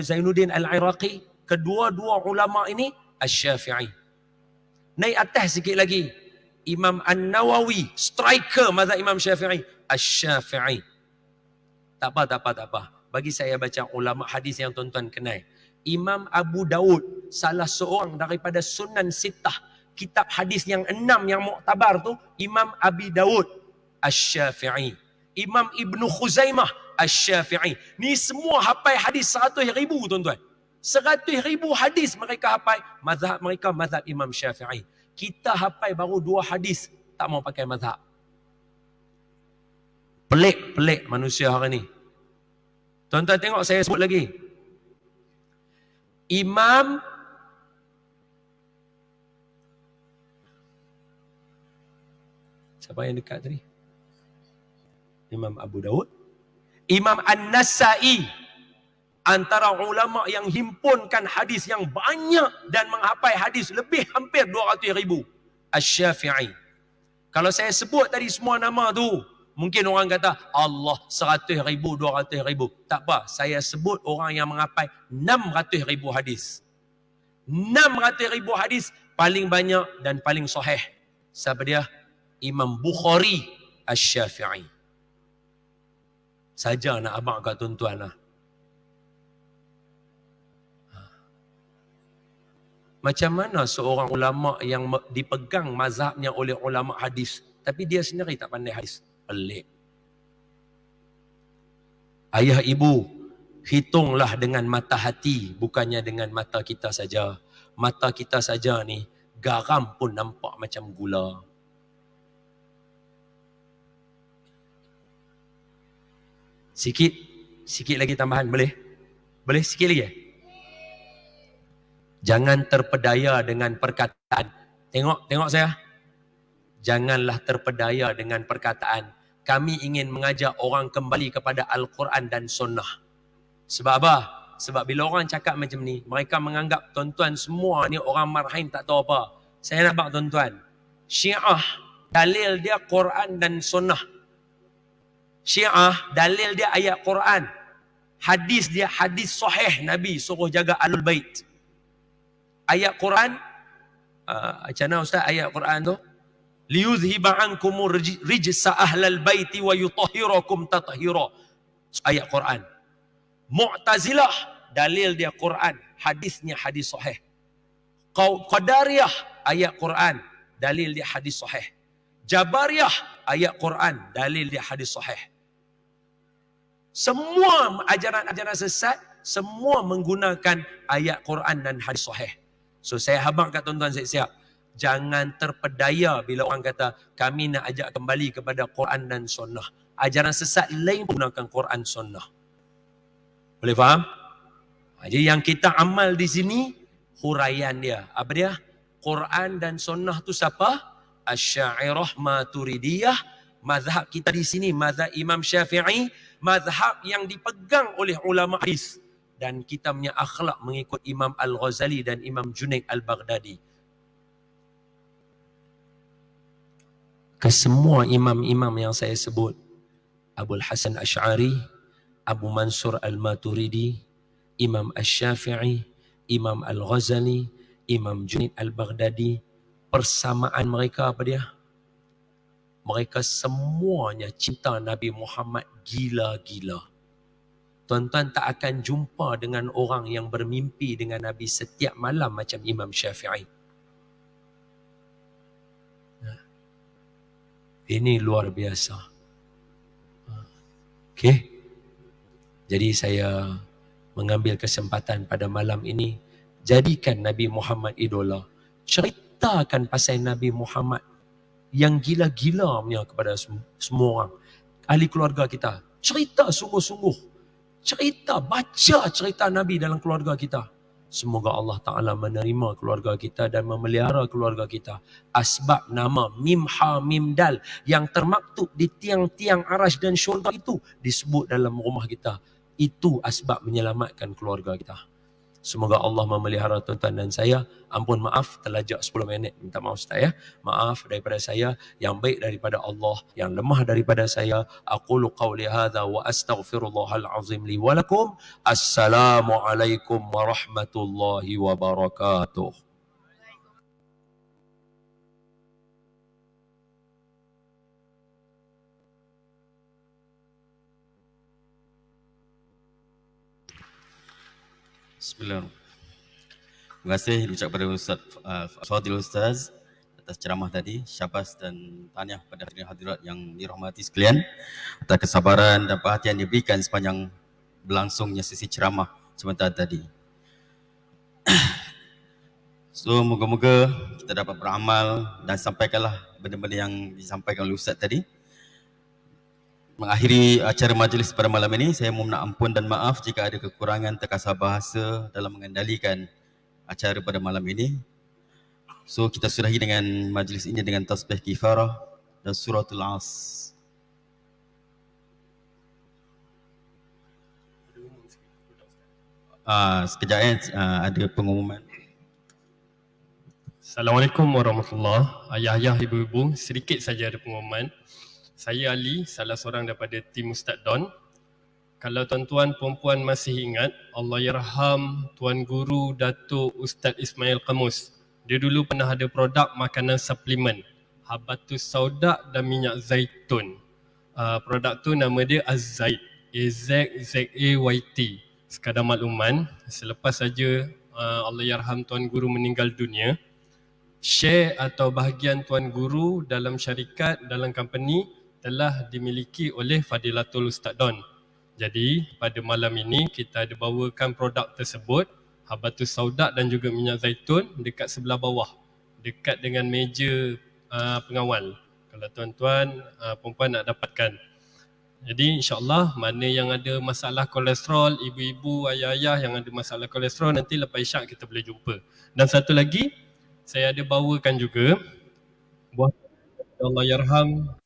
Zainuddin Al-Iraqi. Kedua-dua ulama ini Asy-Syafi'i. Naik atas sikit lagi. Imam An-Nawawi, striker mazhab Imam Syafi'i, Asy-Syafi'i. Tak apa. Bagi saya baca ulama hadis yang tuan-tuan kenal. Imam Abu Daud, salah seorang daripada Sunan Sittah, kitab hadis yang 6 yang muktabar tu, Imam Abi Daud, Asy-Syafi'i. Imam Ibnu Khuzaimah, Asy-Syafi'i. Ni semua hafal hadis 100,000 tuan-tuan. 100,000 hadis mereka hafal. Mazhab mereka mazhab Imam Syafi'i. Kita hafal baru 2 hadis, tak mau pakai mazhab. Pelik manusia hari ni. Tuan-tuan tengok saya sebut lagi. Imam siapa yang dekat tadi? Imam Abu Daud. Imam An-Nasa'i, antara ulama yang himpunkan hadis yang banyak dan menghafal hadis lebih hampir 200,000. Asy-Syafi'i. Kalau saya sebut tadi semua nama tu, mungkin orang kata, Allah 100,000, 200,000. Tak apa, saya sebut orang yang menghafal 600,000 hadis. 600,000 hadis paling banyak dan paling sahih. Siapa dia? Imam Bukhari, Asy-Syafi'i. Saja nak abang kat tuan-tuan lah. Macam mana seorang ulama yang dipegang mazhabnya oleh ulama hadis, tapi dia sendiri tak pandai hadis? Pelik. Ayah ibu, hitunglah dengan mata hati, bukannya dengan mata kita saja. Mata kita saja ni, garam pun nampak macam gula. Sikit lagi tambahan, boleh? Boleh sikit lagi? Jangan terpedaya dengan perkataan. Tengok saya. Janganlah terpedaya dengan perkataan. Kami ingin mengajak orang kembali kepada Al-Quran dan Sunnah. Sebab apa? Sebab bila orang cakap macam ni, mereka menganggap tuan-tuan semua ni orang marhain tak tahu apa. Saya nak bak tuan-tuan. Syiah, dalil dia Quran dan Sunnah. Syiah, dalil dia ayat Quran. Hadis dia hadis sahih Nabi suruh jaga Ahlul Bait. Ayat Quran, macam mana Ustaz ayat Quran tu? Liyuzhiba ankumur rijsa ahlal baiti wa yutahhirakum tathira. Ayat Quran. Mu'tazilah, dalil dia Quran, hadisnya hadis sahih. Qadariyah, ayat Quran, dalil dia hadis sahih. Jabariyah, ayat Quran, dalil dia hadis sahih. Semua ajaran-ajaran sesat, semua menggunakan ayat Quran dan hadis sahih. So saya habaq kat tuan-tuan siap-siap. Jangan terpedaya bila orang kata kami nak ajak kembali kepada Quran dan Sunnah. Ajaran sesat lain menggunakan Quran Sunnah. Boleh faham? Jadi yang kita amal di sini, huraian dia. Apa dia? Quran dan Sunnah tu siapa? Asy'ariyah Maturidiyah. Mazhab kita di sini, mazhab Imam Syafi'i. Mazhab yang dipegang oleh ulama hadis. Dan kita punya akhlak mengikut Imam Al-Ghazali dan Imam Junaid Al-Baghdadi. Kesemua imam-imam yang saya sebut, Abul Hasan Asy'ari, Abu Mansur Al-Maturidi, Imam Asy-Syafi'i, Imam Al-Ghazali, Imam Junaid Al-Baghdadi, persamaan mereka apa dia? Mereka semuanya cinta Nabi Muhammad gila-gila. Tuan-tuan tak akan jumpa dengan orang yang bermimpi dengan Nabi setiap malam macam Imam Syafi'i. Ini luar biasa. Okey. Jadi saya mengambil kesempatan pada malam ini, jadikan Nabi Muhammad idola. Ceritakan pasal Nabi Muhammad yang gila-gila punya kepada semua orang. Ahli keluarga kita. Cerita sungguh-sungguh. Cerita, baca cerita Nabi dalam keluarga kita. Semoga Allah Ta'ala menerima keluarga kita dan memelihara keluarga kita. Asbab nama Mim Ha Mim Dal yang termaktub di tiang-tiang arash dan syurga itu disebut dalam rumah kita. Itu asbab menyelamatkan keluarga kita. Semoga Allah memelihara tuan-tuan dan saya. Ampun maaf terlajak 10 minit. Minta maaf Ustaz ya. Maaf daripada saya. Yang baik daripada Allah. Yang lemah daripada saya. Aqulu qawli hadha wa astaghfirullahal azim li walakum. Assalamualaikum warahmatullahi wabarakatuh. Bismillahirrahmanirrahim. Terima kasih diucap kepada Ustaz Fadil Ustaz atas ceramah tadi. Syabas dan tahniah pada hadirat yang dirahmati sekalian atas kesabaran dan perhatian diberikan sepanjang berlangsungnya sesi ceramah sebentar tadi. So, moga-moga kita dapat beramal dan sampaikanlah benda-benda yang disampaikan oleh Ustaz tadi. Mengakhiri acara majlis pada malam ini, saya mohon ampun dan maaf jika ada kekurangan terkasar bahasa dalam mengendalikan acara pada malam ini. So, kita sudahi dengan majlis ini dengan tasbih kifarah dan suratul As. Sekejap ada pengumuman. Assalamualaikum warahmatullahi. Ayah-ayah, ibu-ibu, sedikit saja ada pengumuman. Saya Ali, salah seorang daripada tim Ustaz Don. Kalau tuan-tuan perempuan masih ingat, Allahyarham Tuan Guru Datuk Ustaz Ismail Qamus. Dia dulu pernah ada produk makanan suplemen, habatus sauda dan minyak zaitun. Produk tu nama dia Az-Zait, AZZAYT. Sekadar makluman, selepas saja Allahyarham Tuan Guru meninggal dunia, share atau bahagian Tuan Guru dalam syarikat, dalam company telah dimiliki oleh Fadilatul Ustaz Don. Jadi pada malam ini kita ada bawakan produk tersebut, habatus sauda dan juga minyak zaitun dekat sebelah bawah, dekat dengan meja pengawal. Kalau tuan-tuan perempuan nak dapatkan. Jadi insyaAllah mana yang ada masalah kolesterol, ibu-ibu, ayah-ayah yang ada masalah kolesterol, nanti lepas isyak kita boleh jumpa. Dan satu lagi, saya ada bawakan juga buah Allahyarham